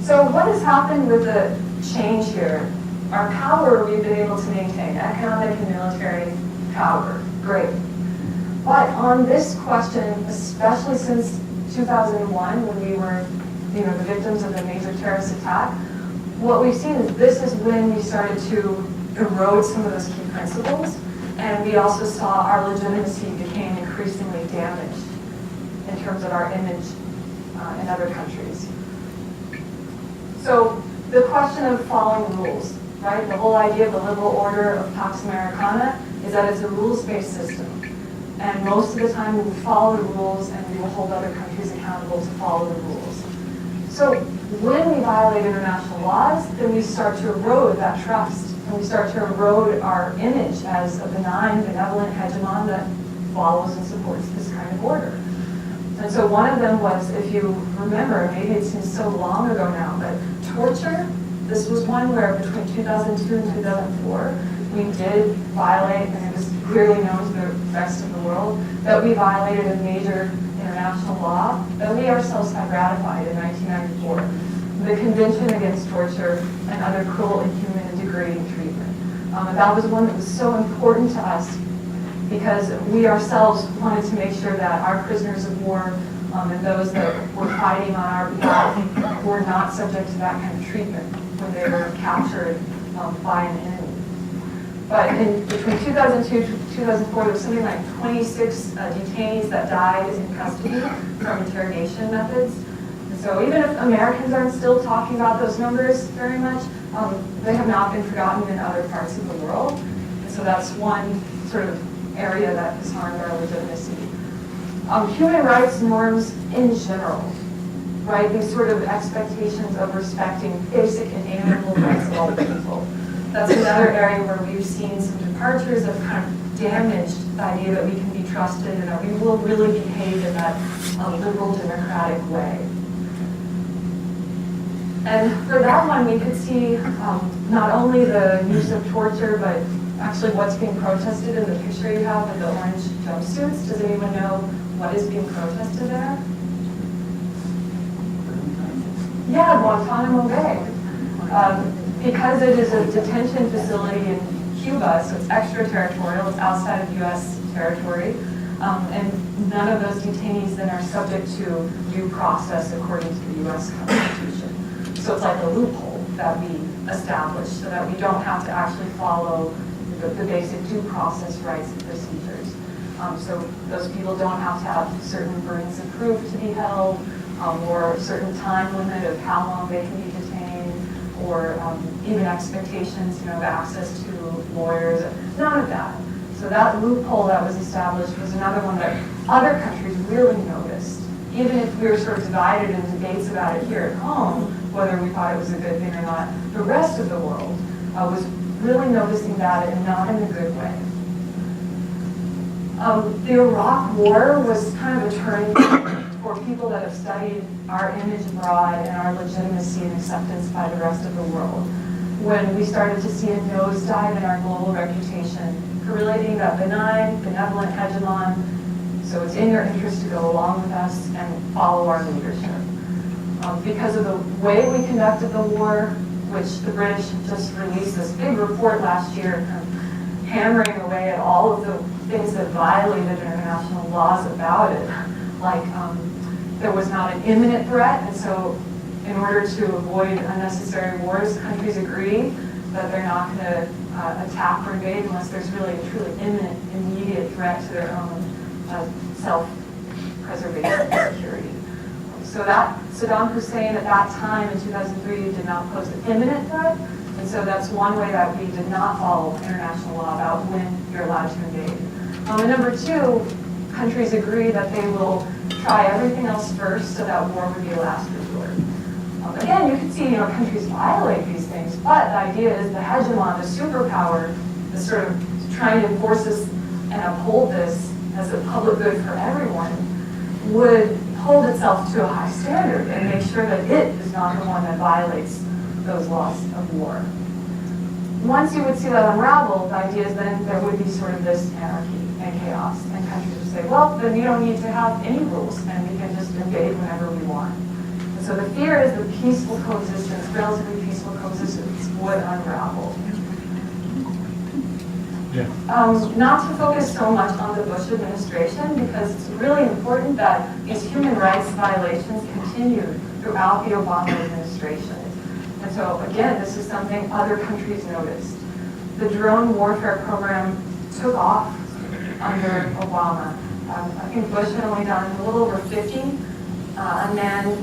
So what has happened with the change here? Our power we've been able to maintain, economic and military power, great. But on this question, especially since 2001 when we were the victims of the major terrorist attack, what we've seen is this is when we started to erode some of those key principles. And we also saw our legitimacy became increasingly damaged in terms of our image in other countries. So the question of following rules, right? The whole idea of the liberal order of Pax Americana is that it's a rules-based system. And most of the time we will follow the rules and we will hold other countries accountable to follow the rules. So when we violate international laws, then we start to erode that trust. And we start to erode our image as a benign, benevolent hegemon that follows and supports this kind of order. And so one of them was, if you remember, maybe it seems so long ago now, but torture. This was one where between 2002 and 2004, we did violate, and it was clearly known to the rest of the world, that we violated a major international law that we ourselves had ratified in 1994, the Convention Against Torture and Other Cruel, Inhuman, and Degrading Treatment. And that was one that was so important to us because we ourselves wanted to make sure that our prisoners of war and those that were fighting on our behalf were not subject to that kind of treatment when they were captured by an enemy. But between 2002 to 2004, there was something like 26 detainees that died in custody from interrogation methods. And so even if Americans aren't still talking about those numbers very much, they have not been forgotten in other parts of the world. And so that's one sort of area that has harmed our legitimacy. Human rights norms in general, right? These sort of expectations of respecting basic and inalienable rights of all people. That's another area where we've seen some departures that kind of damaged the idea that we can be trusted and that we will really behave in that liberal democratic way. And for that one, we could see not only the use of torture, but actually what's being protested in the picture you have with the orange jumpsuits. Does anyone know what is being protested there? Yeah, Guantanamo Bay. Because it is a detention facility in Cuba, so it's extraterritorial, it's outside of U.S. territory, and none of those detainees then are subject to due process according to the U.S. Constitution. So it's like a loophole that we establish so that we don't have to actually follow the basic due process rights and procedures. So those people don't have to have certain burdens of proof to be held, or a certain time limit of how long they can be detained, or even expectations, of access to lawyers. None of that. So that loophole that was established was another one that other countries really noticed. Even if we were sort of divided in debates about it here at home, whether we thought it was a good thing or not, the rest of the world was really noticing that and not in a good way. The Iraq War was kind of a turning point for people that have studied our image abroad and our legitimacy and acceptance by the rest of the world. When we started to see a nosedive in our global reputation for relating that benign, benevolent hegemon, so it's in your interest to go along with us and follow our leadership. Because of the way we conducted the war, which the British just released this big report last year, hammering away at all of the things that violated international laws about it, like there was not an imminent threat, and so in order to avoid unnecessary wars, countries agree that they're not going to attack or invade unless there's really a truly imminent, immediate threat to their own self-preservation and security. So that Saddam Hussein at that time in 2003 did not pose an imminent threat, and so that's one way that we did not follow international law about when you're allowed to invade. And number two, countries agree that they will try everything else first so that war would be a last resort. Again, you can see countries violate these things, but the idea is the hegemon, the superpower, is sort of trying to enforce this and uphold this as a public good for everyone, would hold itself to a high standard and make sure that it is not the one that violates those laws of war. Once you would see that unravel, the idea is then there would be sort of this anarchy and chaos, and countries would say, well, then we don't need to have any rules, and we can just invade whenever we want. And so the fear is the peaceful coexistence, relatively peaceful coexistence, would unravel. Yeah. Not to focus so much on the Bush administration, because it's really important that these human rights violations continued throughout the Obama administration. And so again, this is something other countries noticed. The drone warfare program took off under Obama. I think Bush had only done a little over 50 unmanned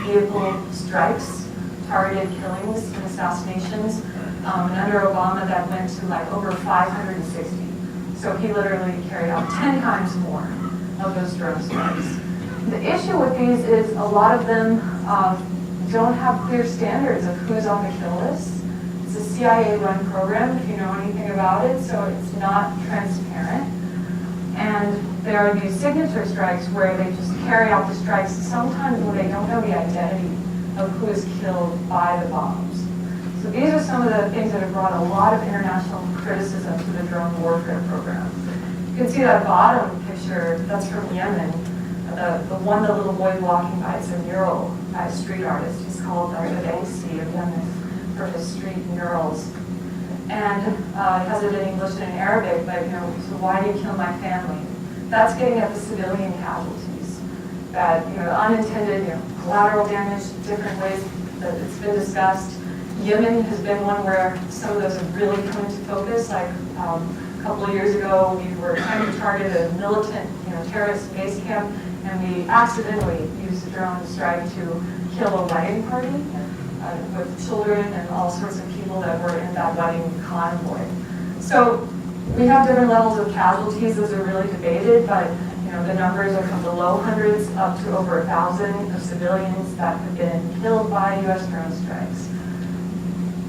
vehicle strikes targeted killings and assassinations. And under Obama, that went to like over 560. So he literally carried out 10 times more of those drone strikes. The issue with these is a lot of them don't have clear standards of who's on the kill list. It's a CIA-run program, if you know anything about it, so it's not transparent. And there are these signature strikes where they just carry out the strikes, sometimes when they don't know the identity of who is killed by the bombs. So these are some of the things that have brought a lot of international criticism to the drone warfare program. You can see that bottom picture, that's from Yemen. The little boy walking by, it's a mural by a street artist. He's called Alise of Yemen for his street murals. And it has it in English and in Arabic, but so why do you kill my family? That's getting at the civilian casualties. That, unintended, collateral damage, different ways that it's been discussed. Yemen has been one where some of those have really come into focus. Like a couple of years ago, we were trying to target a militant, terrorist base camp, and we accidentally used a drone strike to kill a wedding party with children and all sorts of people that were in that wedding convoy. So we have different levels of casualties. Those are really debated, but the numbers are from the low hundreds up to over 1,000 of civilians that have been killed by U.S. drone strikes.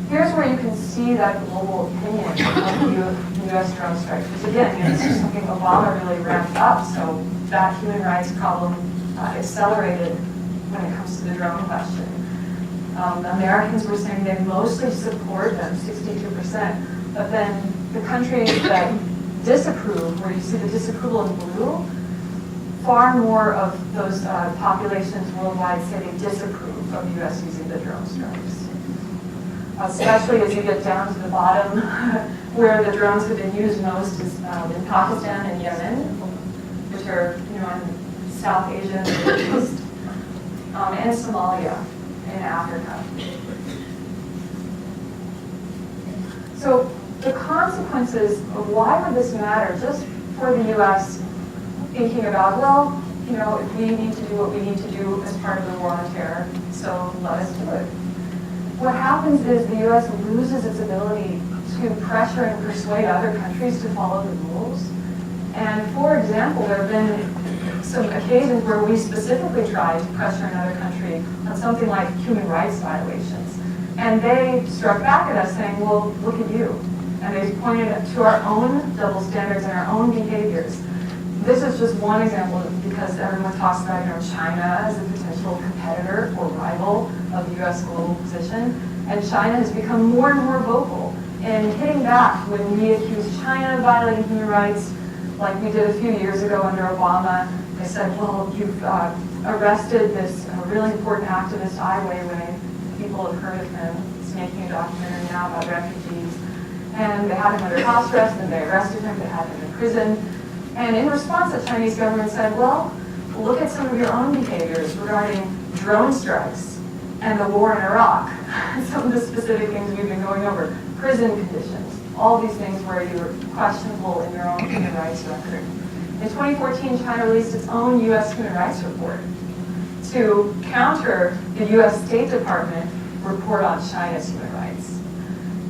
Here's where you can see that global opinion of the U.S. drone strikes. Because again, this is something Obama really ramped up, so that human rights problem accelerated when it comes to the drone question. Americans were saying they mostly support them, 62%, but then the countries that disapprove, where you see the disapproval in blue, far more of those populations worldwide say they disapprove of U.S. using the drone strikes. Especially as you get down to the bottom, where the drones have been used most is in Pakistan and Yemen, which are in South Asia and the Middle East, and Somalia in Africa. So the consequences of why would this matter just for the U.S. thinking about, well, we need to do what we need to do as part of the war on terror, so let us do it. What happens is the U.S. loses its ability to pressure and persuade other countries to follow the rules. And for example, there have been some occasions where we specifically tried to pressure another country on something like human rights violations. And they struck back at us saying, well, look at you. And they pointed to our own double standards and our own behaviors. This is just one example because everyone talks about China as a potential competitor or rival of the U.S. global position. And China has become more and more vocal in hitting back when we accuse China of violating human rights, like we did a few years ago under Obama. They said, well, you've arrested this really important activist, Ai Weiwei. People have heard of him. He's making a documentary now about refugees. And they had him under house arrest, and they arrested him. They had him in prison. And in response, the Chinese government said, well, look at some of your own behaviors regarding drone strikes and the war in Iraq. Some of the specific things we've been going over, prison conditions, all these things where you were questionable in your own human rights record. In 2014, China released its own U.S. human rights report to counter the U.S. State Department report on China's human rights.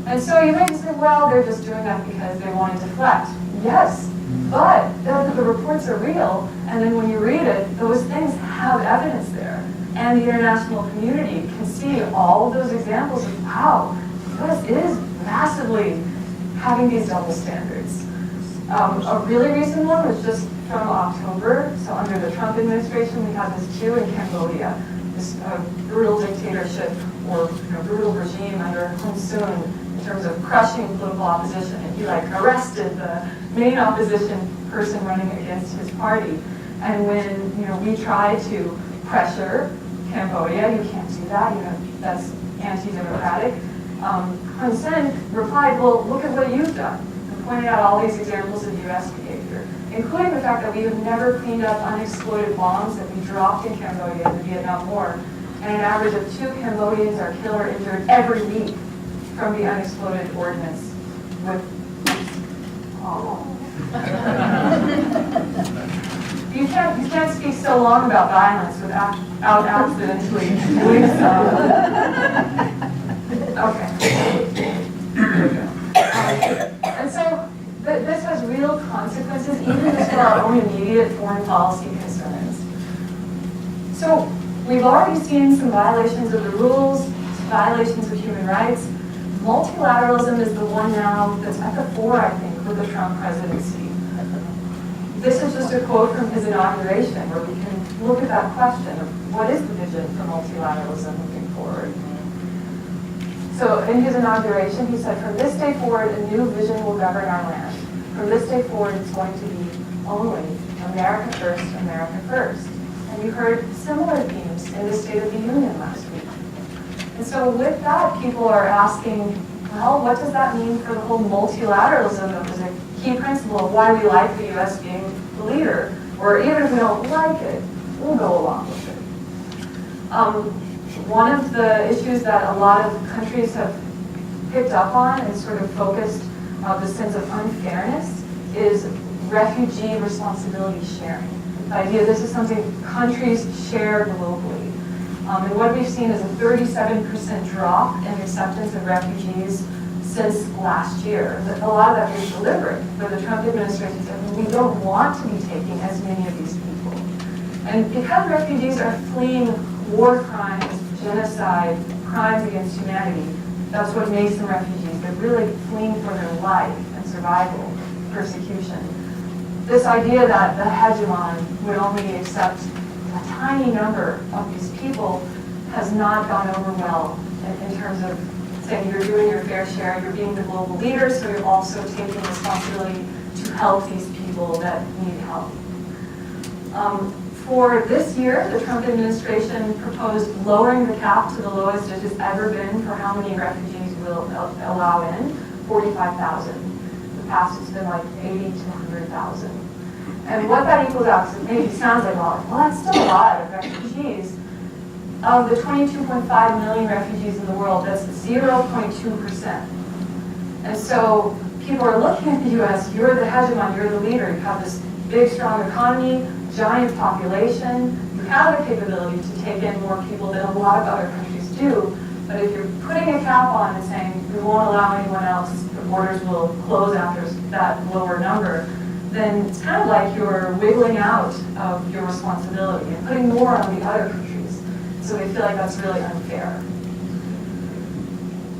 And so you may say, well, they're just doing that because they want to deflect. Yes, but the reports are real, and then when you read it, those things have evidence there. And the international community can see all of those examples of, wow, the U.S. is massively having these double standards. A really recent one was just from October. So under the Trump administration, we had this coup in Cambodia, this brutal dictatorship or brutal regime under Hun Sen in terms of crushing political opposition. And he arrested the main opposition person running against his party. And when we tried to pressure Cambodia, you can't do that. That's anti-democratic. Hun Sen replied, well, look at what you've done, and pointed out all these examples of U.S. behavior, including the fact that we have never cleaned up unexploded bombs that we dropped in Cambodia in the Vietnam War, and an average of 2 Cambodians are killed or injured every week from the unexploded ordnance. Do you think can't speak so long about violence without accidentally doing so. Okay. And so this has real consequences, even just for our own immediate foreign policy concerns. So we've already seen some violations of the rules, violations of human rights. Multilateralism is the one now that's at the fore, I think, with the Trump presidency. This is just a quote from his inauguration, where we can look at that question of what is the vision for multilateralism moving forward. So in his inauguration, he said, from this day forward, a new vision will govern our land. From this day forward, it's going to be only America first, America first. And you heard similar themes in the State of the Union last week. And so with that, people are asking, well, what does that mean for the whole multilateralism that was a key principle of why we like the U.S. being the leader? Or even if we don't like it, we'll go along with it. One of the issues that a lot of countries have picked up on and sort of focused the sense of unfairness is refugee responsibility sharing. The idea this is something countries share globally. And what we've seen is a 37% drop in acceptance of refugees since last year. A lot of that was deliberate, but the Trump administration said, we don't want to be taking as many of these people. And because refugees are fleeing war crimes, genocide, crimes against humanity, that's what makes them refugees. They're really fleeing for their life and survival, persecution. This idea that the hegemon would only accept a tiny number of these people has not gone over well in terms of saying you're doing your fair share, you're being the global leader, so you're also taking responsibility to help these people that need help. For this year, the Trump administration proposed lowering the cap to the lowest it has ever been for how many refugees will allow in, 45,000. In the past, it's been like 80 to 100,000. And what that equals out, so it maybe sounds like, well, that's still a lot of refugees. Of the 22.5 million refugees in the world, that's 0.2%. And so people are looking at the U.S., you're the hegemon, you're the leader, you have this big, strong economy, giant population, you have the capability to take in more people than a lot of other countries do, but if you're putting a cap on and saying we won't allow anyone else, the borders will close after that lower number, then it's kind of like you're wiggling out of your responsibility and putting more on the other countries. So they feel like that's really unfair.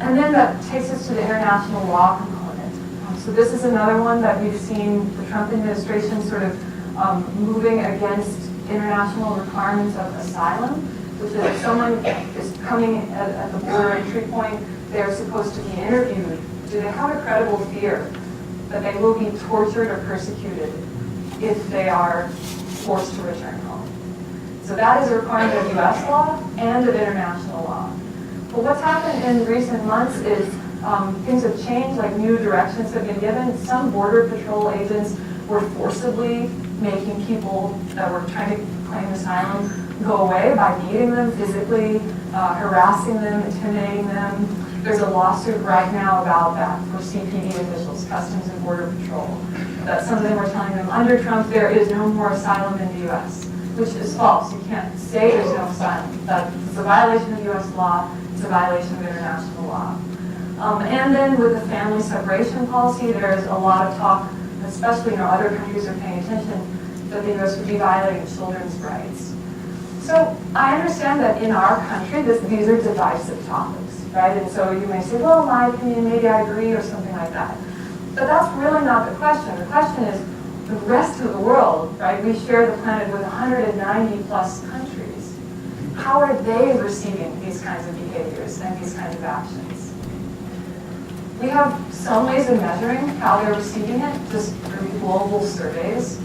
And then that takes us to the international law component. So this is another one that we've seen the Trump administration sort of moving against international requirements of asylum, which is if someone is coming at the border entry point, they're supposed to be interviewed. Do they have a credible fear that they will be tortured or persecuted if they are forced to return home? So that is a requirement of U.S. law and of international law. But what's happened in recent months is things have changed, like new directions have been given. Some border patrol agents were forcibly making people that were trying to claim asylum go away by beating them physically, harassing them, intimidating them. There's a lawsuit right now about that for CPD officials, Customs and Border Patrol, that some of them were telling them, under Trump, there is no more asylum in the U.S., which is false. You can't say there's no asylum. It's a violation of U.S. law. It's a violation of international law. And then with the family separation policy, there's a lot of talk, especially other countries are paying attention, that the U.S. would be violating children's rights. So I understand that in our country, these are divisive topics, right? And so you may say, well, in my opinion, maybe I agree or something like that. But that's really not the question. The question is the rest of the world, right? We share the planet with 190 plus countries. How are they receiving these kinds of behaviors and these kinds of actions? We have some ways of measuring how they're receiving it, just through global surveys.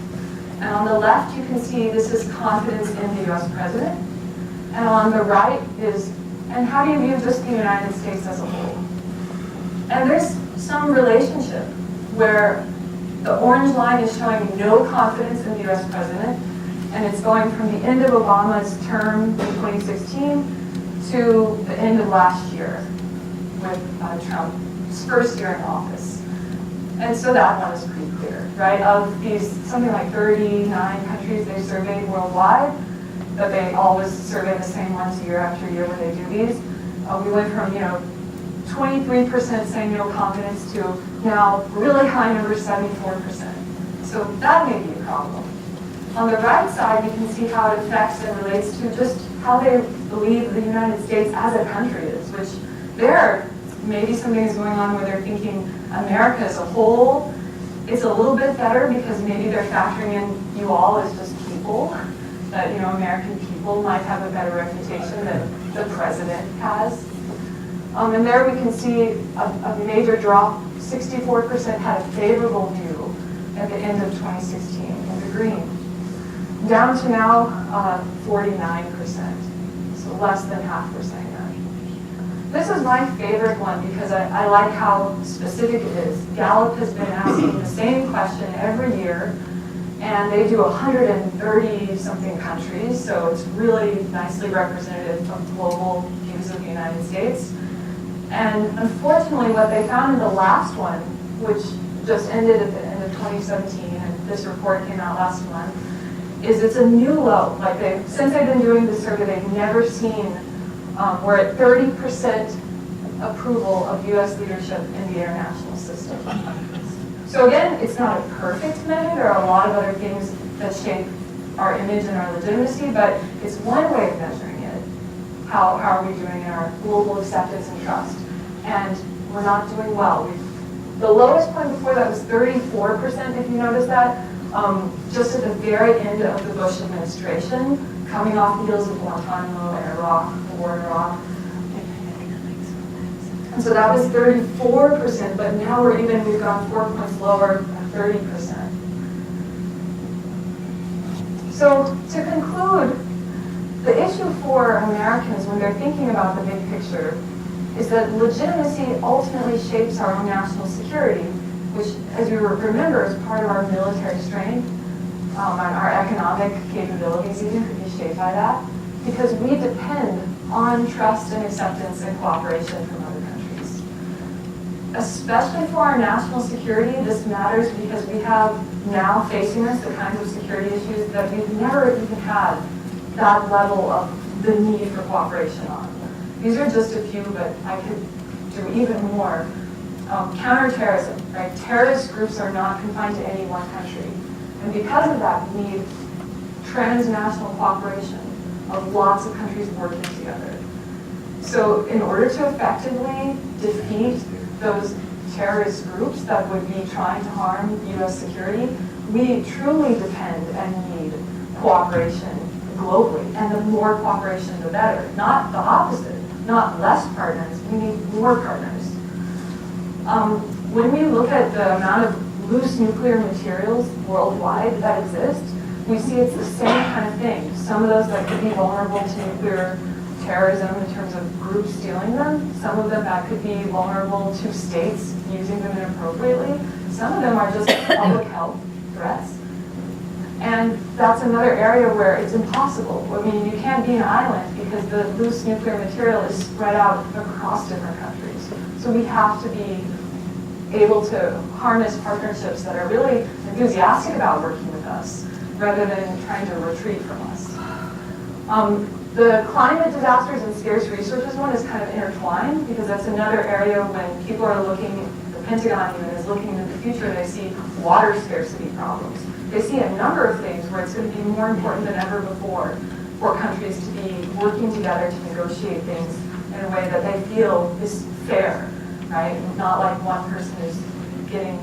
And on the left, you can see this is confidence in the U.S. president. And on the right is, and how do you view just the United States as a whole? And there's some relationship where the orange line is showing no confidence in the U.S. president, and it's going from the end of Obama's term in 2016 to the end of last year with Trump's first year in office. And so that one is pretty clear, right? Of these, something like 39 countries they surveyed worldwide, that they always survey the same ones year after year when they do these. We went from, 23% saying no confidence to now really high number, 74%. So that may be a problem. On the right side, you can see how it affects and relates to just how they believe the United States as a country is, which there maybe something is going on where they're thinking America as a whole is a little bit better because maybe they're factoring in you all as just people, that American people might have a better reputation than the president has. And there we can see a major drop. 64% had a favorable view at the end of 2016 in the green, down to now 49%, so less than half we're saying that. This is my favorite one because I like how specific it is. Gallup has been asking the same question every year, and they do 130-something countries, so it's really nicely representative of global views of the United States. And unfortunately, what they found in the last one, which just ended at the end of 2017, and this report came out last month, is it's a new low. Like since they've been doing this survey, they've never seen, we're at 30% approval of US leadership in the international system. So again, it's not a perfect measure. There are a lot of other things that shape our image and our legitimacy, but it's one way of measuring it. How are we doing in our global acceptance and trust? And we're not doing well. The lowest point before that was 34%, if you notice that, just at the very end of the Bush administration, coming off the heels of Guantanamo and Iraq, the war in Iraq. And so that was 34%, but now we've gone 4 points lower at 30%. So to conclude, the issue for Americans when they're thinking about the big picture is that legitimacy ultimately shapes our own national security, which, as you remember, is part of our military strength, and our economic capabilities even could be shaped by that, because we depend on trust and acceptance and cooperation from other countries. Especially for our national security, this matters because we have now facing us the kinds of security issues that we've never even had that level of the need for cooperation on. These are just a few, but I could do even more. Counterterrorism, right? Terrorist groups are not confined to any one country. And because of that, we need transnational cooperation of lots of countries working together. So in order to effectively defeat those terrorist groups that would be trying to harm US security, we truly depend and need cooperation globally, and the more cooperation, the better. Not the opposite, not less partners, we need more partners. When we look at the amount of loose nuclear materials worldwide that exist, we see it's the same kind of thing. Some of those that could be vulnerable to nuclear terrorism in terms of groups stealing them, some of them that could be vulnerable to states using them inappropriately, some of them are just public health threats. And that's another area where it's impossible. I mean, you can't be an island because the loose nuclear material is spread out across different countries. So we have to be able to harness partnerships that are really enthusiastic about working with us rather than trying to retreat from us. The climate disasters and scarce resources one is kind of intertwined because that's another area when people are looking, the Pentagon even is looking into the future, they see water scarcity problems. They see a number of things where it's going to be more important than ever before for countries to be working together to negotiate things in a way that they feel is fair, right? Not like one person is getting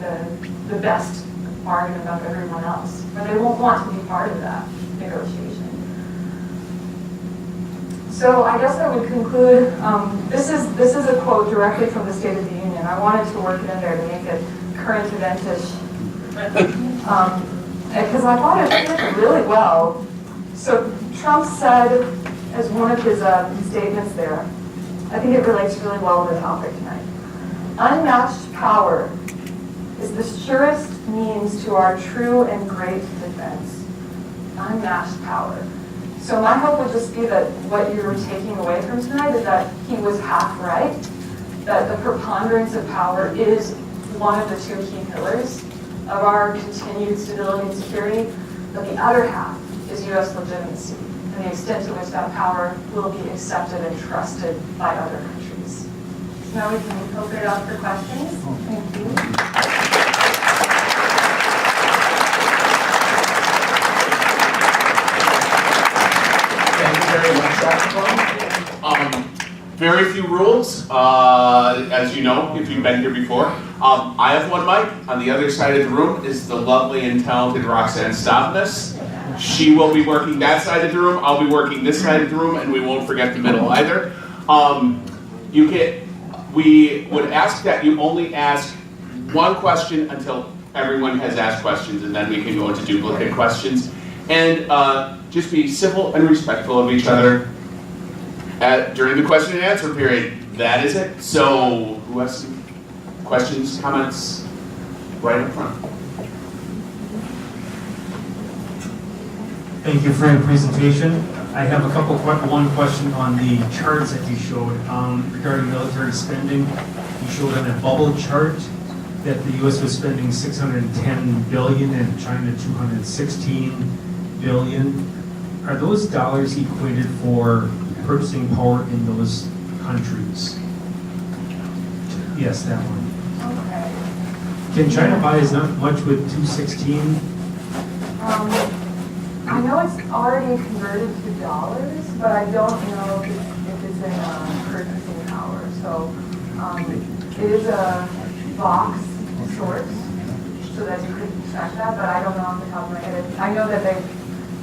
the best bargain above everyone else, or they won't want to be part of that negotiation. So I guess I would conclude, this is a quote directly from the State of the Union. I wanted to work it in there to make it current event-ish. Because I thought it fit really well. So Trump said, as one of his statements there, I think it relates really well to the topic tonight. Unmatched power is the surest means to our true and great defense. Unmatched power. So my hope would just be that what you're taking away from tonight is that he was half right, that the preponderance of power is one of the two key pillars of our continued stability and security, but the other half is U.S. legitimacy and the extent to which that power will be accepted and trusted by other countries. So now we can open it up for questions. Thank you. Very much, Dr. Coen. Very few rules, as you know, if you've been here before. I have one mic. On the other side of the room is the lovely and talented Roxanne Stopness. She will be working that side of the room. I'll be working this side of the room, and we won't forget the middle either. We would ask that you only ask one question until everyone has asked questions, and then we can go into duplicate questions. And just be civil and respectful of each other during the question and answer period. That is it. So, who has some questions, comments? Right up front. Thank you for your presentation. I have one question on the charts that you showed regarding military spending. You showed on a bubble chart that the U.S. was spending $610 billion and China $216 billion. Are those dollars equated for purchasing power in those countries? Yes, that one. Okay. Can China buy as much with 216? I know it's already converted to dollars, but I don't know if it's in purchasing power. So it is a box sort, so that you could track that, but I don't know off the top of my head. I know that they've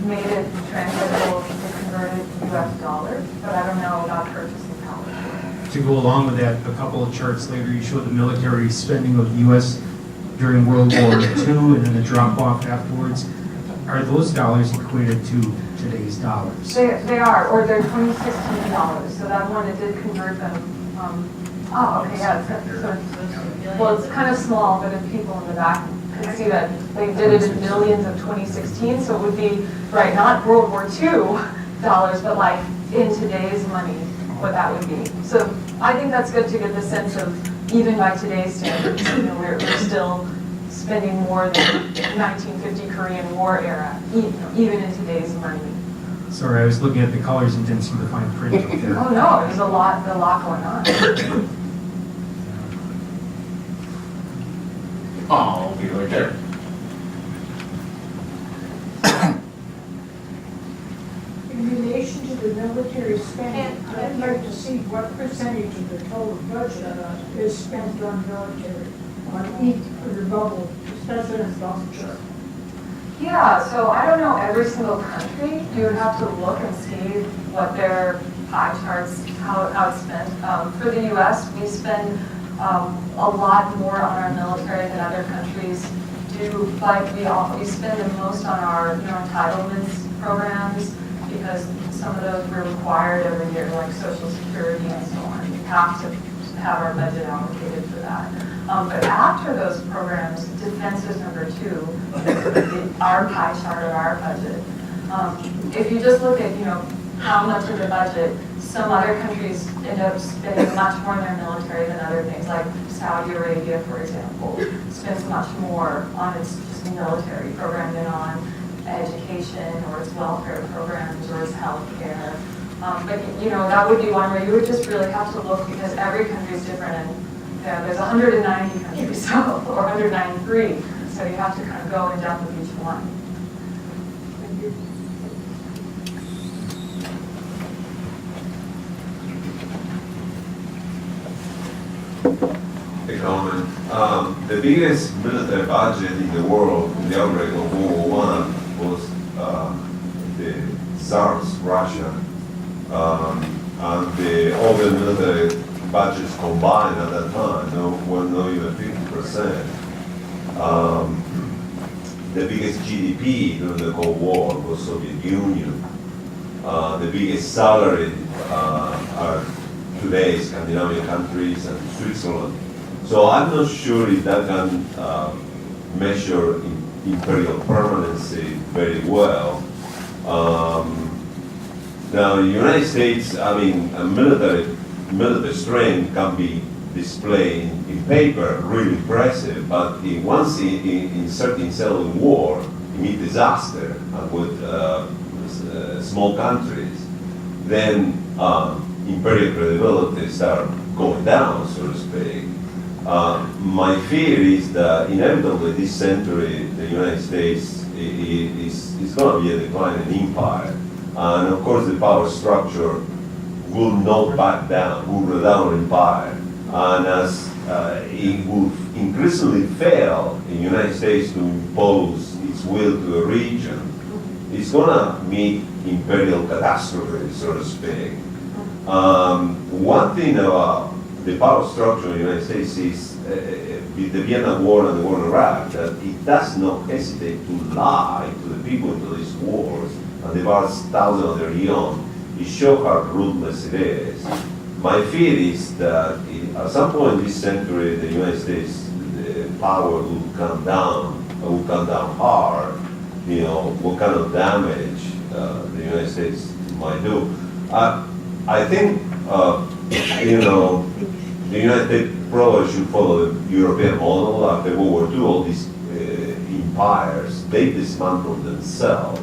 made it translatable to convert it to US dollars, but I don't know about purchasing power. To go along with that, a couple of charts later, you show the military spending of the U.S. during World War II and then the drop off afterwards. Are those dollars equated to today's dollars? They are, or they're 2016 dollars. So that one, it did convert them. Okay, yeah. Well, it's kind of small, but if people in the back can see that they did it in millions of 2016, so it would be, right, not World War II dollars, but like in today's money, what that would be. So I think that's good to get the sense of, even by today's standards, we're still spending more than 1950 Korean War era, even in today's money. Sorry, I was looking at the colors and didn't see the fine print up there. Oh no, there's a lot going on. Oh, be right there. In relation to the military spending, I'd like to see what percentage of the total budget is spent on military, on each of the bubble, especially in the bubble chart. Yeah, so I don't know every single country. You would have to look and see what their pie charts, how it's spent. For the U.S., we spend a lot more on our military than other countries do. Like we spend the most on our entitlements programs because some of those were required every year, like Social Security and so on. We have to have our budget allocated for that. But after those programs, defense is number 2, our pie chart of our budget. If you just look at, how much of the budget, some other countries end up spending much more on their military than other things, like Saudi Arabia, for example, spends much more on its just military program than on education or its welfare programs or its health care. But that would be one where you would just really have to look because every country is different, and there's 190 countries, or 193, so you have to kind of go in depth with each one. A comment. The biggest military budget in the world in the outbreak of World War I was the SARS, Russia, and all the military budgets combined at that time were not even 50%. The biggest GDP during the Cold War was Soviet Union. The biggest salary are today Scandinavian countries and Switzerland. So I'm not sure if that can measure imperial permanency very well. Now, the United States, military strength can be display in paper, really impressive, but once in certain settling war, you meet disaster with small countries, then imperial credibility start going down, so to speak. My fear is that inevitably this century, the United States is going to be a declining empire. And of course the power structure will not back down, will go down empire. And as it will increasingly fail in the United States to impose its will to a region, it's going to meet imperial catastrophe, so to speak. One thing about the power structure in the United States is with the Vietnam War and the war in Iraq, that it does not hesitate to lie to the people into these wars and devouts thousands of their young. It shows how ruthless it is. My fear is that at some point this century, the United States power will come down hard. You know, what kind of damage the United States might do. I think, you know, the United States probably should follow the European model. After World War II, all these empires, they dismantled themselves.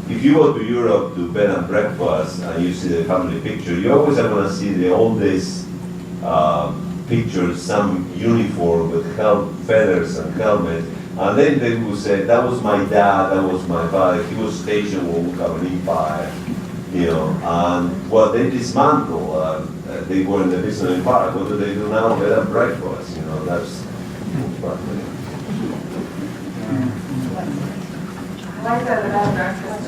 If you go to Europe to bed and breakfast and you see the family picture, you always are going to see the oldest pictures, some uniform with feathers and helmet, and then they will say, that was my dad, that was my father, he was stationed when we have an empire, you know, and well, they dismantle, they were in the business empire. What do they do now? Bed and breakfast, you know, that's I like that about breakfast.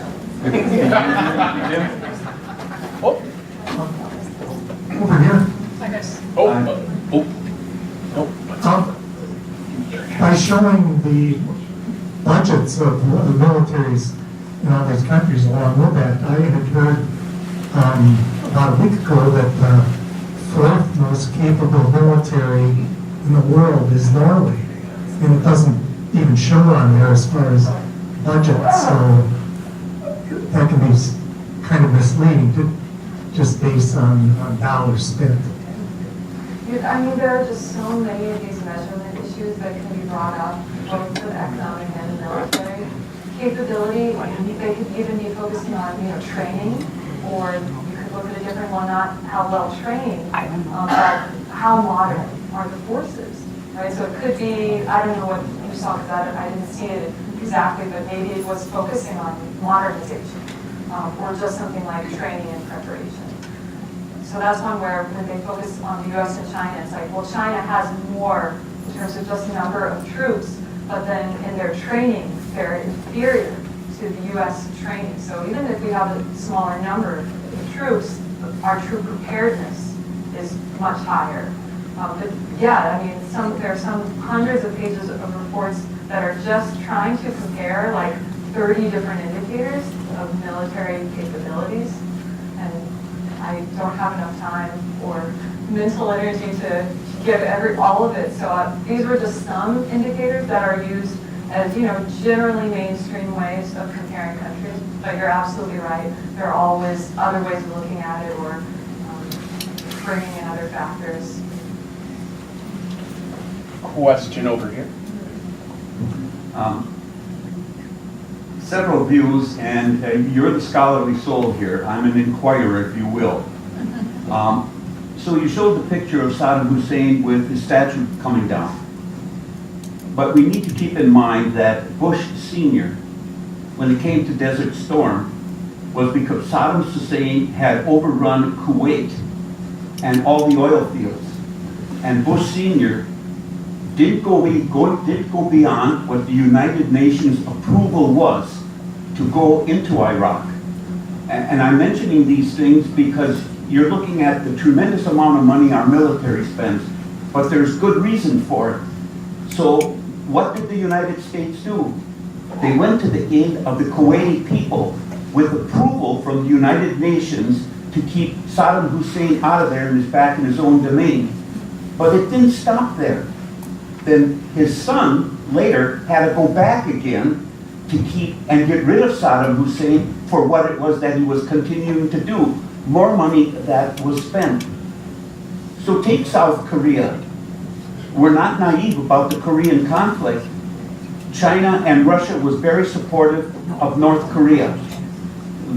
Over here. By showing the budgets of the militaries in all these countries along with that, I had heard about a week ago that the fourth most capable military in the world is Norway. And it doesn't even show on there as far as budget, so that can be kind of misleading, just based on dollars spent. I mean, there are just so many of these measurement issues that can be brought up, both with economic and military capability. They could even be focusing on, you know, training, or you could look at a different one, not how well trained, but how modern are the forces, right? So it could be, I don't know what you saw, because I didn't see it exactly, but maybe it was focusing on modernization, or just something like training and preparation. So that's one where when they focus on the US and China, it's like, well, China has more in terms of just number of troops, but then in their training, they're inferior to the US training. So even if we have a smaller number of troops, our troop preparedness is much higher. But yeah, I mean, there are some hundreds of pages of reports that are just trying to compare like 30 different indicators of military capabilities. And I don't have enough time or mental energy to give all of it. So these were just some indicators that are used as, you know, generally mainstream ways of comparing countries. But you're absolutely right. There are always other ways of looking at it, or bringing in other factors. Question over here. Several views, and you're the scholarly soul here. I'm an inquirer, if you will. So you showed the picture of Saddam Hussein with his statue coming down. But we need to keep in mind that Bush Sr., when it came to Desert Storm, was because Saddam Hussein had overrun Kuwait and all the oil fields. And Bush Sr. did go beyond what the United Nations approval was to go into Iraq. And I'm mentioning these things because you're looking at the tremendous amount of money our military spends, but there's good reason for it. So what did the United States do? They went to the aid of the Kuwaiti people with approval from the United Nations to keep Saddam Hussein out of there and back in his own domain. But it didn't stop there. Then his son later had to go back again to keep and get rid of Saddam Hussein for what it was that he was continuing to do. More money that was spent. So take South Korea. We're not naive about the Korean conflict. China and Russia was very supportive of North Korea.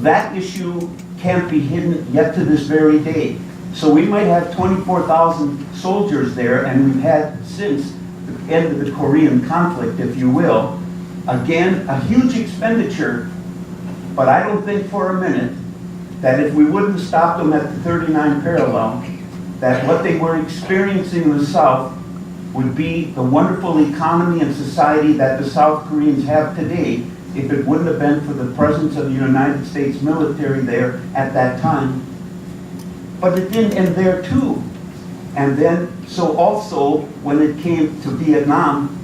That issue can't be hidden yet to this very day. So we might have 24,000 soldiers there, and we've had since the end of the Korean conflict, if you will. Again, a huge expenditure, but I don't think for a minute that if we wouldn't stop them at the 39 parallel, that what they were experiencing in the South would be the wonderful economy and society that the South Koreans have today if it wouldn't have been for the presence of the United States military there at that time. But it didn't end there too. And then, so also, when it came to Vietnam,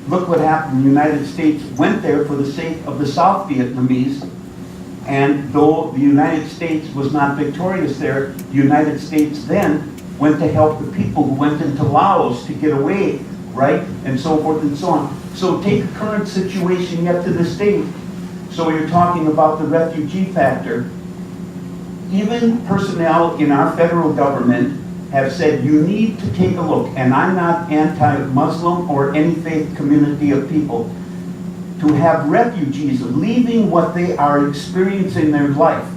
look what happened. The United States went there for the sake of the South Vietnamese. And though the United States was not victorious there, the United States then went to help the people who went into Laos to get away, right? And so forth and so on. So take a current situation yet to this day. So you're talking about the refugee factor. Even personnel in our federal government have said you need to take a look, and I'm not anti-Muslim or any faith community of people, to have refugees leaving what they are experiencing in their life.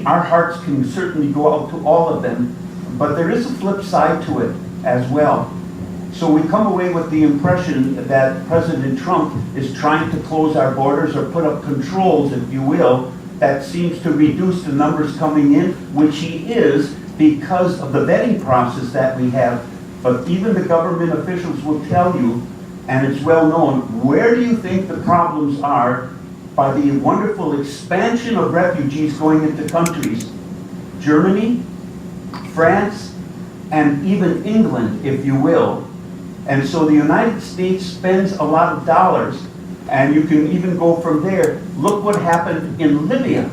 Our hearts can certainly go out to all of them, but there is a flip side to it as well. So we come away with the impression that President Trump is trying to close our borders or put up controls, if you will, that seems to reduce the numbers coming in, which he is because of the vetting process that we have. But even the government officials will tell you, and it's well known, where do you think the problems are by the wonderful expansion of refugees going into countries? Germany, France, and even England, if you will. And so the United States spends a lot of dollars, and you can even go from there. Look what happened in Libya.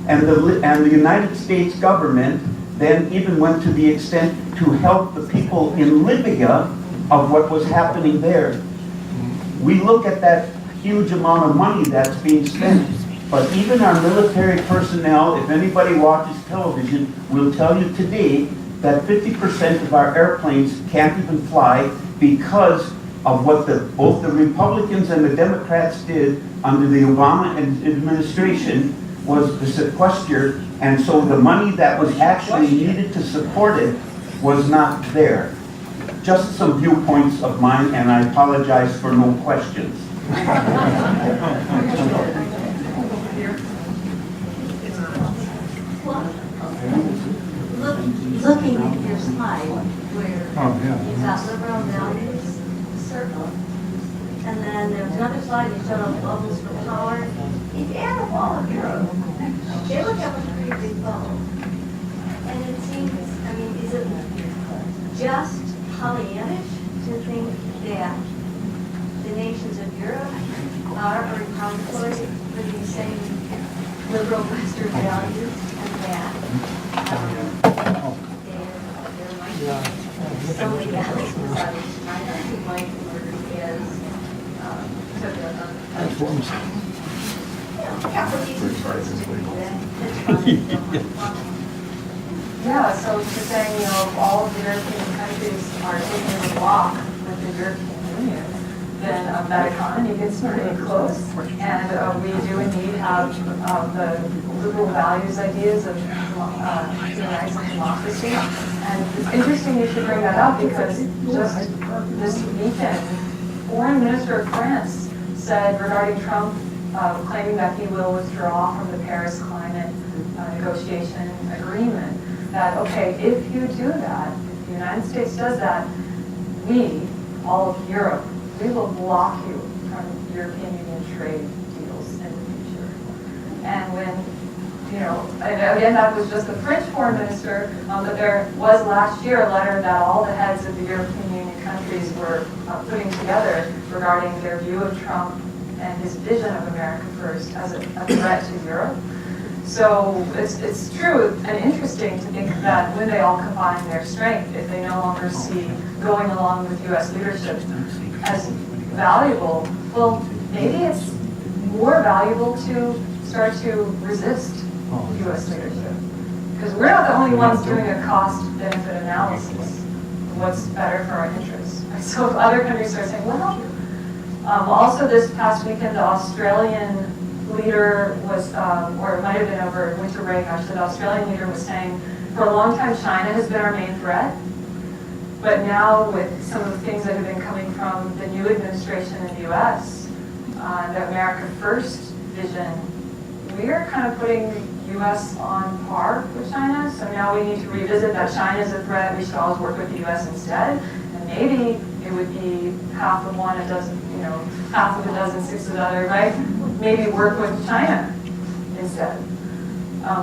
And the United States government then even went to the extent to help the people in Libya of what was happening there. We look at that huge amount of money that's being spent, but even our military personnel, if anybody watches television, will tell you today that 50% of our airplanes can't even fly because of what both the Republicans and the Democrats did under the Obama administration was the sequester, and so the money that was actually needed to support it was not there. Just some viewpoints of mine, and I apologize for no questions. Looking at your slide where you've got liberal values circle, and then there's another slide that showed up bubbles for power. If you add up all of Europe, they look up a pretty big bubble. And it seems, I mean, is it just Pollyannish to think that the nations of Europe are repository for these same liberal Western values, and that there might be somebody else inside of China who might work as Yeah, so to say, all of the European countries are taking a block with the European Union, then that economy gets pretty close. And we do indeed have the liberal values ideas of human rights and democracy. And it's interesting you should bring that up because just this weekend, Foreign Minister of France said regarding Trump claiming that he will withdraw from the Paris climate negotiation agreement, that, okay, if you do that, if the United States does that, we, all of Europe, we will block you from European Union trade deals in the future. And when, and again, that was just the French foreign minister, but there was last year a letter that all the heads of the European Union countries were putting together regarding their view of Trump and his vision of America first as a threat to Europe. So it's true and interesting to think that when they all combine their strength, if they no longer see going along with U.S. leadership as valuable, well, maybe it's more valuable to start to resist U.S. leadership. Because we're not the only ones doing a cost-benefit analysis of what's better for our interests. So if other countries start saying, well, also this past weekend, the Australian leader was, or it might have been over winter break actually, the Australian leader was saying, for a long time China has been our main threat, but now with some of the things that have been coming from the new administration in the US, the America First vision, we're kind of putting the US on par with China, so now we need to revisit that China is a threat, we should always work with the US instead, and maybe it would be half of one, a dozen, half of a dozen, six of the other, right? Maybe work with China instead.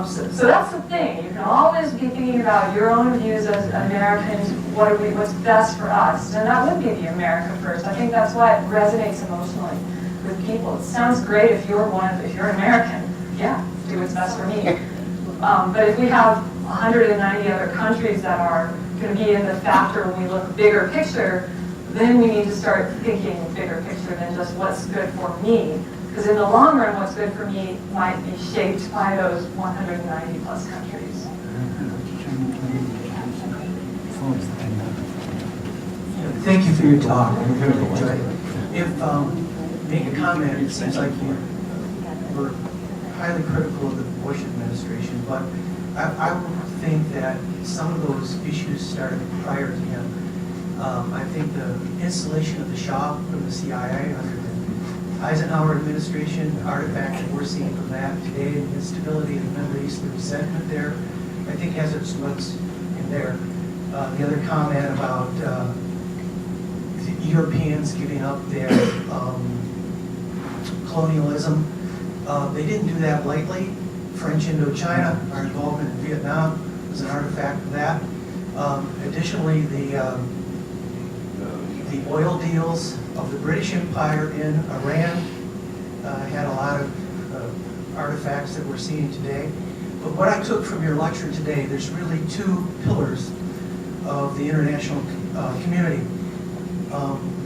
So that's the thing. You can always be thinking about your own views as Americans, what's best for us, and that would be the America First. I think that's why it resonates emotionally with people. It sounds great if you're an American. Yeah, do what's best for me. But if we have 190 other countries that are going to be in the factor when we look bigger picture, then we need to start thinking bigger picture than just what's good for me. Because in the long run, what's good for me might be shaped by those 190 plus countries. Thank you for your talk. I really enjoyed it. If make a comment, it seems like you were highly critical of the Bush administration, but I would think that some of those issues started prior to him. I think the installation of the Shah from the CIA under the Eisenhower administration, the artifact that we're seeing from that today, and the instability in the Middle East, the resentment there, I think has its roots in there. The other comment about the Europeans giving up their colonialism, they didn't do that lightly. French Indochina, our involvement in Vietnam was an artifact of that. Additionally, the oil deals of the British Empire in Iran had a lot of artifacts that we're seeing today. But what I took from your lecture today, there's really two pillars of the international community.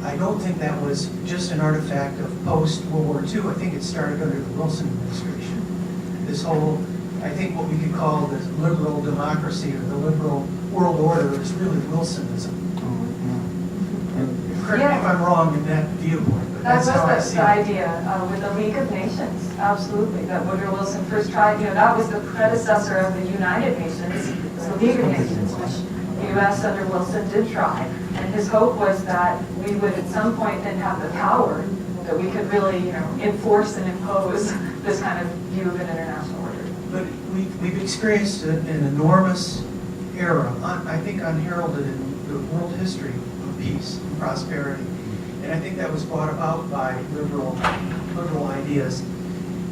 I don't think that was just an artifact of post-World War II. I think it started under the Wilson administration. This whole, I think what we could call the liberal democracy or the liberal world order is really Wilsonism. Correct me if I'm wrong in that viewpoint, but that's how I see the it. idea with the League of Nations, absolutely, that Woodrow Wilson first tried, that was the predecessor of the United Nations, it was the League of Nations, which the U.S. under Wilson did try, and his hope was that we would at some point then have the power that we could really, enforce and impose this kind of view of an international order. But we've experienced an enormous era, I think unheralded in the world history of peace and prosperity. And I think that was brought about by liberal ideas.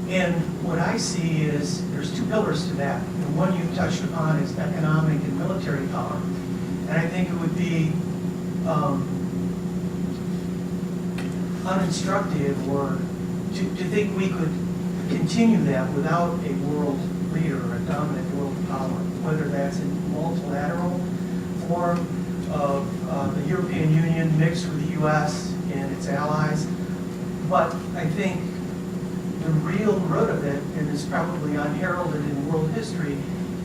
And what I see is there's two pillars to that. The one you touched upon is economic and military power. And I think it would be uninstructive or to think we could continue that without a world leader or a dominant world power, whether that's in multilateral form of the European Union mixed with the U.S. and its allies. But I think the real root of it, and is probably unheralded in world history,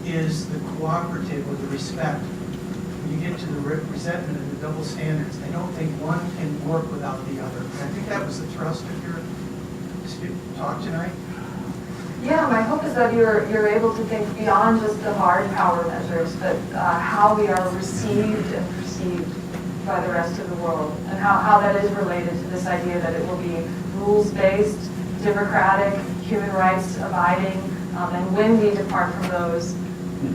is the cooperative or the respect. When you get to the resentment and the double standards, I don't think one can work without the other. And I think that was the thrust of your talk tonight. Yeah, my hope is that you're able to think beyond just the hard power measures, but how we are received and perceived by the rest of the world, and how that is related to this idea that it will be rules-based, democratic, human rights abiding, and when we depart from those,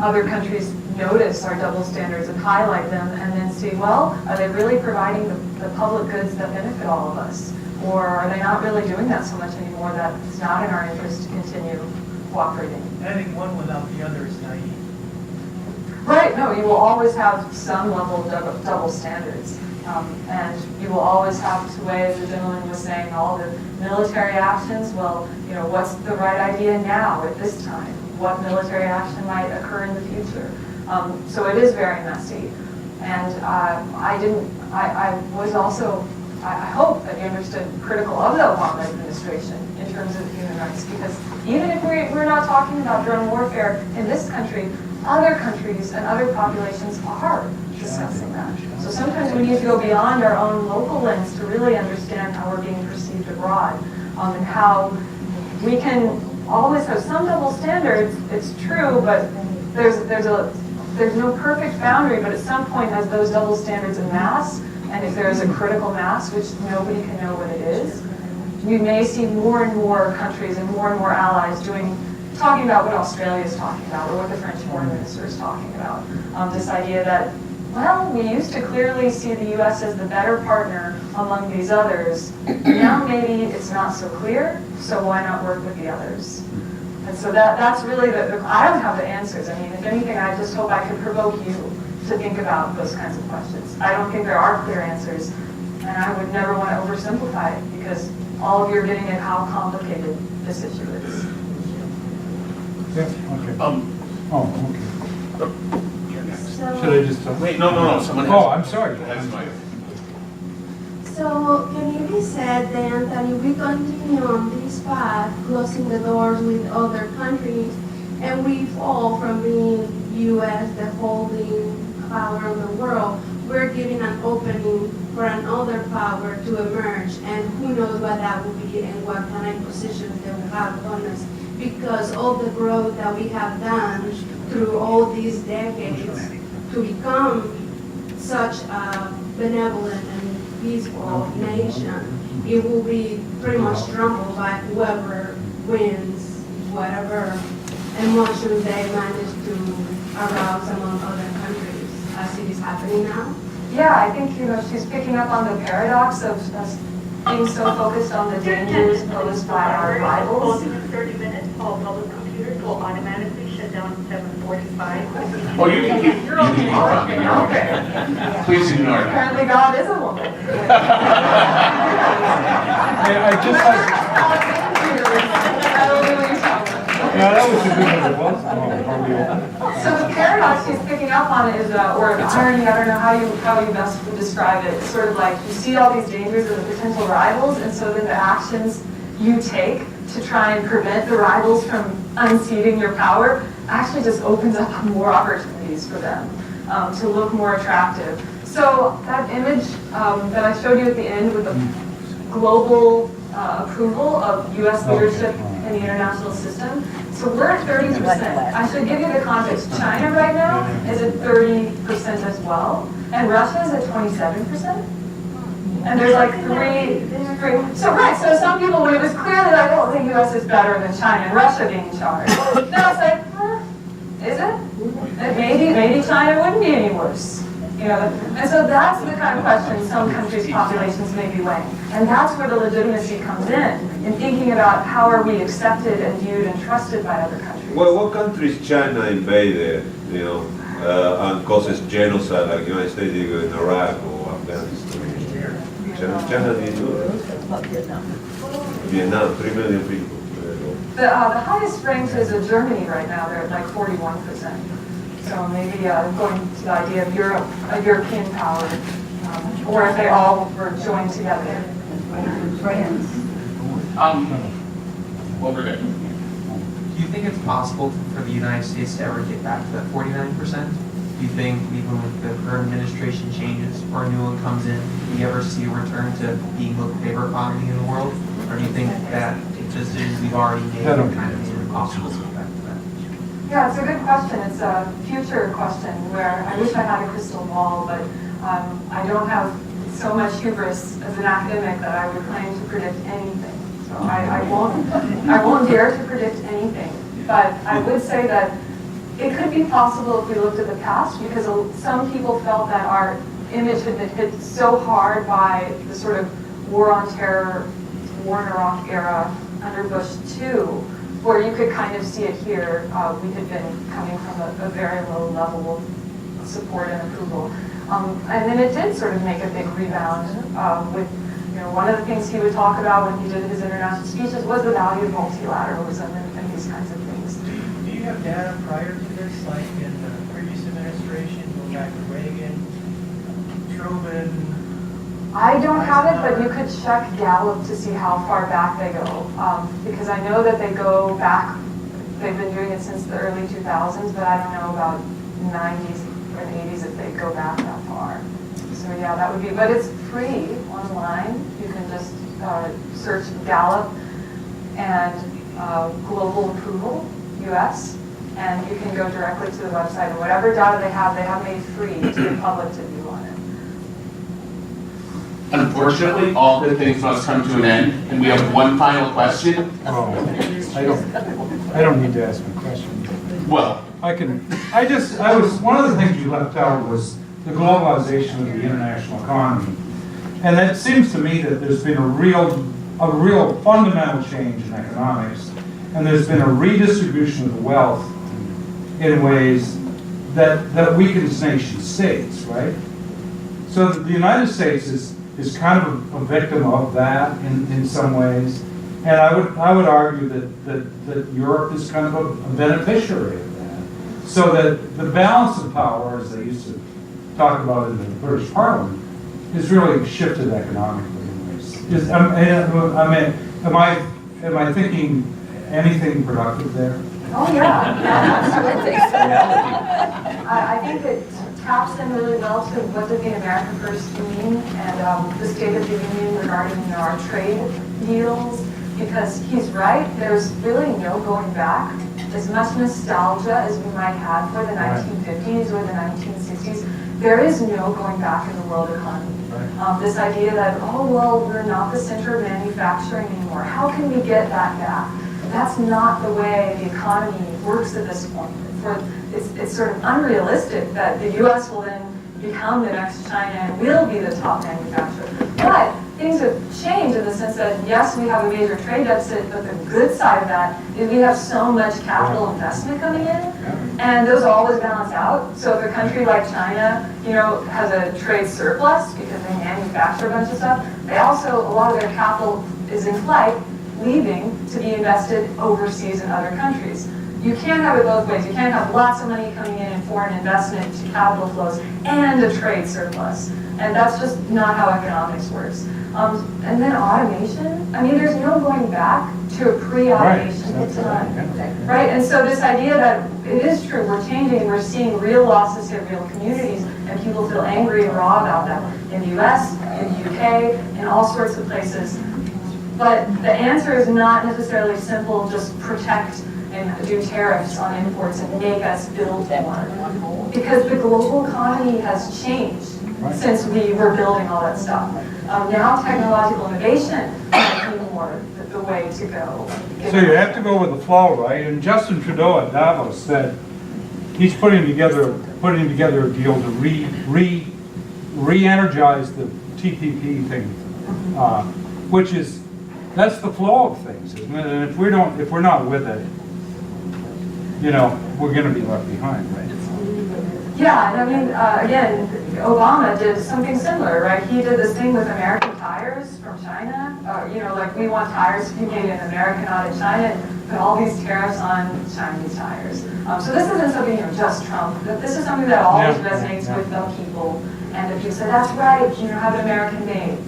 other countries notice our double standards and highlight them, and then see, well, are they really providing the public goods that benefit all of us? Or are they not really doing that so much anymore that it's not in our interest to continue cooperating? And I think one without the other is naive. Right, no, you will always have some level of double standards. And you will always have to weigh, as the gentleman was saying, all the military actions. Well, what's the right idea now at this time? What military action might occur in the future? So it is very messy. And I hope that you understood critical of the Obama administration in terms of human rights, because even if we're not talking about drone warfare in this country, other countries and other populations are discussing that. So sometimes we need to go beyond our own local lens to really understand how we're being perceived abroad, and how we can always have some double standards. It's true, but there's no perfect boundary, but at some point as those double standards amass, and if there is a critical mass, which nobody can know what it is, we may see more and more countries and more allies talking about what Australia is talking about, or what the French foreign minister is talking about. This idea that, well, we used to clearly see the U.S. as the better partner among these others. Now maybe it's not so clear, so why not work with the others? And so that's really I don't have the answers. I mean, if anything, I just hope I could provoke you to think about those kinds of questions. I don't think there are clear answers, and I would never want to oversimplify it, because all of you are getting at how complicated this issue is. Yeah, okay. Okay. Should I just talk? Wait, no, someone has. Oh, I'm sorry. That's my. So can it be said then that if we continue on this path, closing the doors with other countries, and we fall from being U.S., the holding power in the world, we're giving an opening for another power to emerge, and who knows what that will be and what kind of positions they will have on us, because all the growth that we have done through all these decades to become such a benevolent and peaceful nation, it will be pretty much trampled by whoever wins whatever emotions they manage to arouse among other countries, as it is happening now. Yeah, I think she's picking up on the paradox of us being so focused on the dangers posed by our rivals. Closing in 30 minutes, all public computers will automatically shut down at 7:45. Oh, you can keep talking. Okay. Please ignore that. Apparently God is a woman. I just yeah, that was a good one. So the paradox she's picking up on is, or irony, I don't know how you best would describe it. It's sort of like you see all these dangers of the potential rivals, and so then the actions you take to try and prevent the rivals from unseating your power actually just opens up more opportunities for them to look more attractive. So that image that I showed you at the end with the global approval of U.S. leadership in the international system. So we're at 30%. I should give you the context. China right now is at 30% as well, and Russia is at 27%. And there's like three. So some people, when it was clearly like, oh, the U.S. is better than China and Russia being charged. Now it's like, is it? And maybe China wouldn't be any worse. And so that's the kind of question some countries' populations may be weighing. And that's where the legitimacy comes in thinking about how are we accepted and viewed and trusted by other countries. Well, what countries China invaded, and causes genocide like the United States did in Iraq or Afghanistan? China did do it. Vietnam, 3 million people. The highest ranked is Germany right now. They're at like 41%. So maybe going to the idea of Europe, a European power, or if they all were joined together. France. Over there. Do you think it's possible for the United States to ever get back to that 49%? Do you think even with the current administration changes or a new one comes in, do you ever see a return to being the paper economy in the world? Or do you think that the decisions we've already made are kind of made it impossible to get back to that? Yeah, it's a good question. It's a future question where I wish I had a crystal ball, but I don't have so much hubris as an academic that I would claim to predict anything. So I won't dare to predict anything. But I would say that it could be possible if we looked at the past, because some people felt that our image had been hit so hard by the sort of war on terror, war in Iraq era under Bush II, where you could kind of see it here. We had been coming from a very low level of support and approval. And then it did sort of make a big rebound with, one of the things he would talk about when he did his international speeches was the value of multilateralism and these kinds of things. Do you have data prior to this, like in the previous administration, going back to Reagan, Truman? I don't have it, but you could check Gallup to see how far back they go, because I know that they go back they've been doing it since the early 2000s, but I don't know about 90s or 80s if they go back that far. So yeah, that would be, but it's free online. You can just search Gallup and Global Approval, US, and you can go directly to the website, and whatever data they have made free to the public to view on it. Unfortunately, all good things must come to an end, and we have one final question. Oh, I don't need to ask a question. Well, one of the things you left out was the globalization of the international economy. And it seems to me that there's been a real fundamental change in economics, and there's been a redistribution of the wealth in ways that weakens nation states, right? So the United States is kind of a victim of that in some ways, and I would argue that Europe is kind of a beneficiary of that. So that the balance of power, as they used to talk about in the British Parliament, is really shifted economically in ways. Am I thinking anything productive there? Oh, yeah, absolutely. I think it taps in really well to what did the America First mean and the State of the Union regarding our trade deals, because he's right, there's really no going back. As much nostalgia as we might have for the 1950s or the 1960s, there is no going back in the world economy. This idea that, oh, well, we're not the center of manufacturing anymore. How can we get that back? That's not the way the economy works at this point. It's sort of unrealistic that the U.S. will then become the next China and will be the top manufacturer. But things have changed in the sense that, yes, we have a major trade deficit, but the good side of that is we have so much capital investment coming in, and those always balance out. So if a country like China, has a trade surplus because they manufacture a bunch of stuff, they also, a lot of their capital is in flight, leaving to be invested overseas in other countries. You can't have it both ways. You can't have lots of money coming in foreign investment to capital flows and a trade surplus. And that's just not how economics works. And then automation, there's no going back to a pre-automation time, right? And so this idea that it is true, we're changing, we're seeing real losses hit real communities, and people feel angry and raw about that in the US, in the UK, in all sorts of places. But the answer is not necessarily simple, just protect and do tariffs on imports and make us build more. Because the global economy has changed since we were building all that stuff. Now technological innovation might be more the way to go. So you have to go with the flow, right? And Justin Trudeau at Davos said he's putting together a deal to re-energize the TPP thing, which is, that's the flow of things, isn't it? And if we're not with it, we're going to be left behind, right? Yeah, and again, Obama did something similar, right? He did this thing with American tires from China. Like we want tires to be made in America, not in China, and put all these tariffs on Chinese tires. So this isn't something, just Trump. This is something that always resonates with the people. And if you say, that's right, have it American made.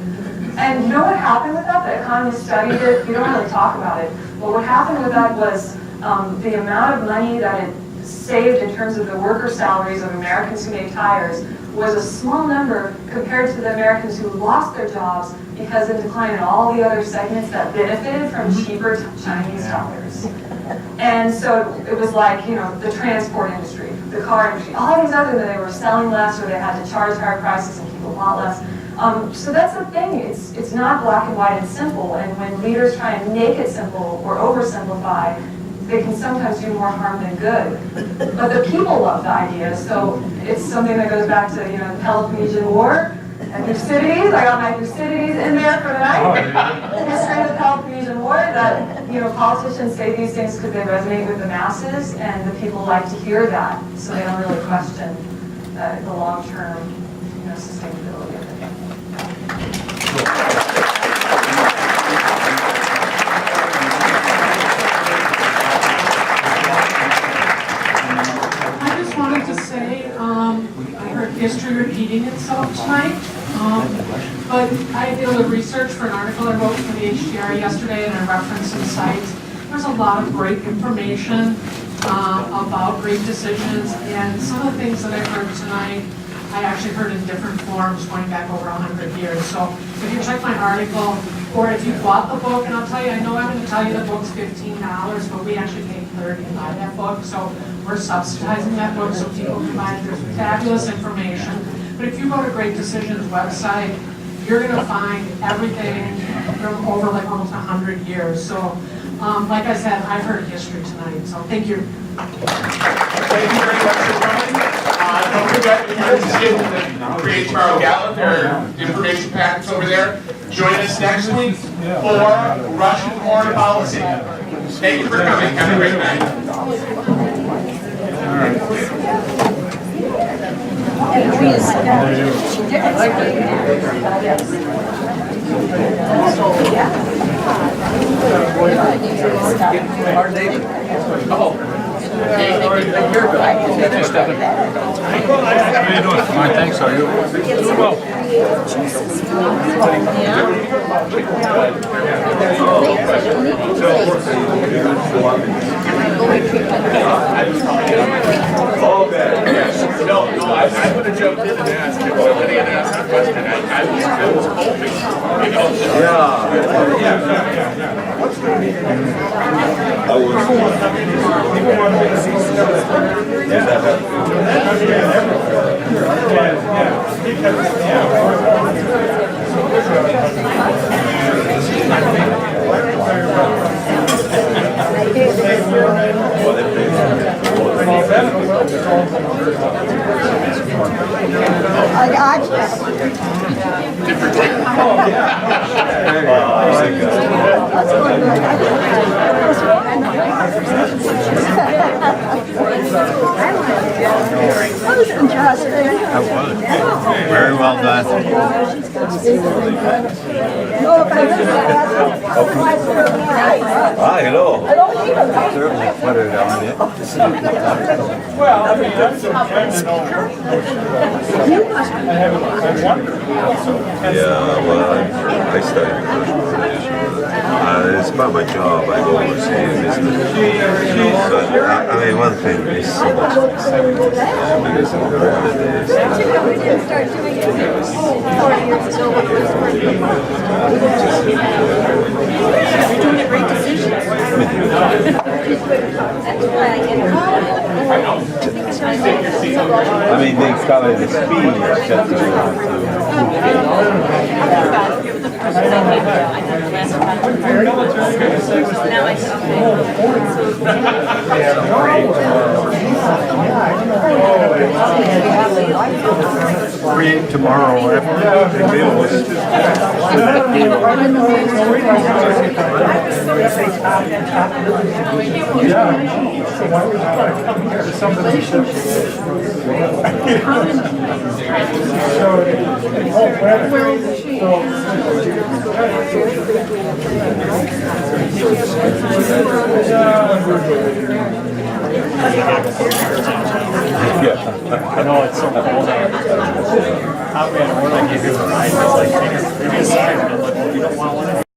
And you know what happened with that? The economists studied it. We don't really talk about it. But what happened with that was the amount of money that it saved in terms of the worker salaries of Americans who made tires was a small number compared to the Americans who lost their jobs because of decline in all the other segments that benefited from cheaper Chinese tires. And so it was like, the transport industry, the car industry, all these other, they were selling less or they had to charge higher prices and people bought less. So that's the thing, it's not black and white and simple, and when leaders try and make it simple or oversimplify, they can sometimes do more harm than good. But the people love the idea, so it's something that goes back to, the Peloponnesian War and Thucydides. I got my Thucydides in there for tonight. The history of the Peloponnesian War, that, politicians say these things because they resonate with the masses, and the people like to hear that, so they don't really question the long-term, sustainability of it. History repeating itself tonight, but I did a little research for an article I wrote for the HDR yesterday, and I referenced some sites, There's a lot of great information about great decisions, and some of the things that I heard tonight, I actually heard in different forms going back over 100 years. So if you check my article, or if you bought the book, and I'll tell you, I know I'm going to tell you the book's $15, but we actually paid $30 to buy that book, so we're subsidizing that book so people can buy it. There's fabulous information. But if you go to Great Decisions website, you're going to find everything from over like almost 100 years. So, like I said, I heard history tonight, so thank you. Thank you very much for coming. Don't forget, if you're interested in the Create Tomorrow Gala, there are information packets over there. Join us next week for Russian foreign policy. Thank you for coming. Have a great night. Fine, thanks, how are you? Doing well. No, I would have jumped in and asked if somebody had asked a question. I was hoping. Very well done. Hello. Certainly put it on it. Well, I mean, that's well, I studied it's part of my job. I go overseas business. But I mean, one thing is so much because of the reality We didn't start doing it 40 years ago. We're doing a great decision. That's why I get I mean, they cover the speed just to Create tomorrow after the meal was I know it's so cold out. How man, when I gave you a ride, it's like, take your previous side, and I'm like, well, you don't want one.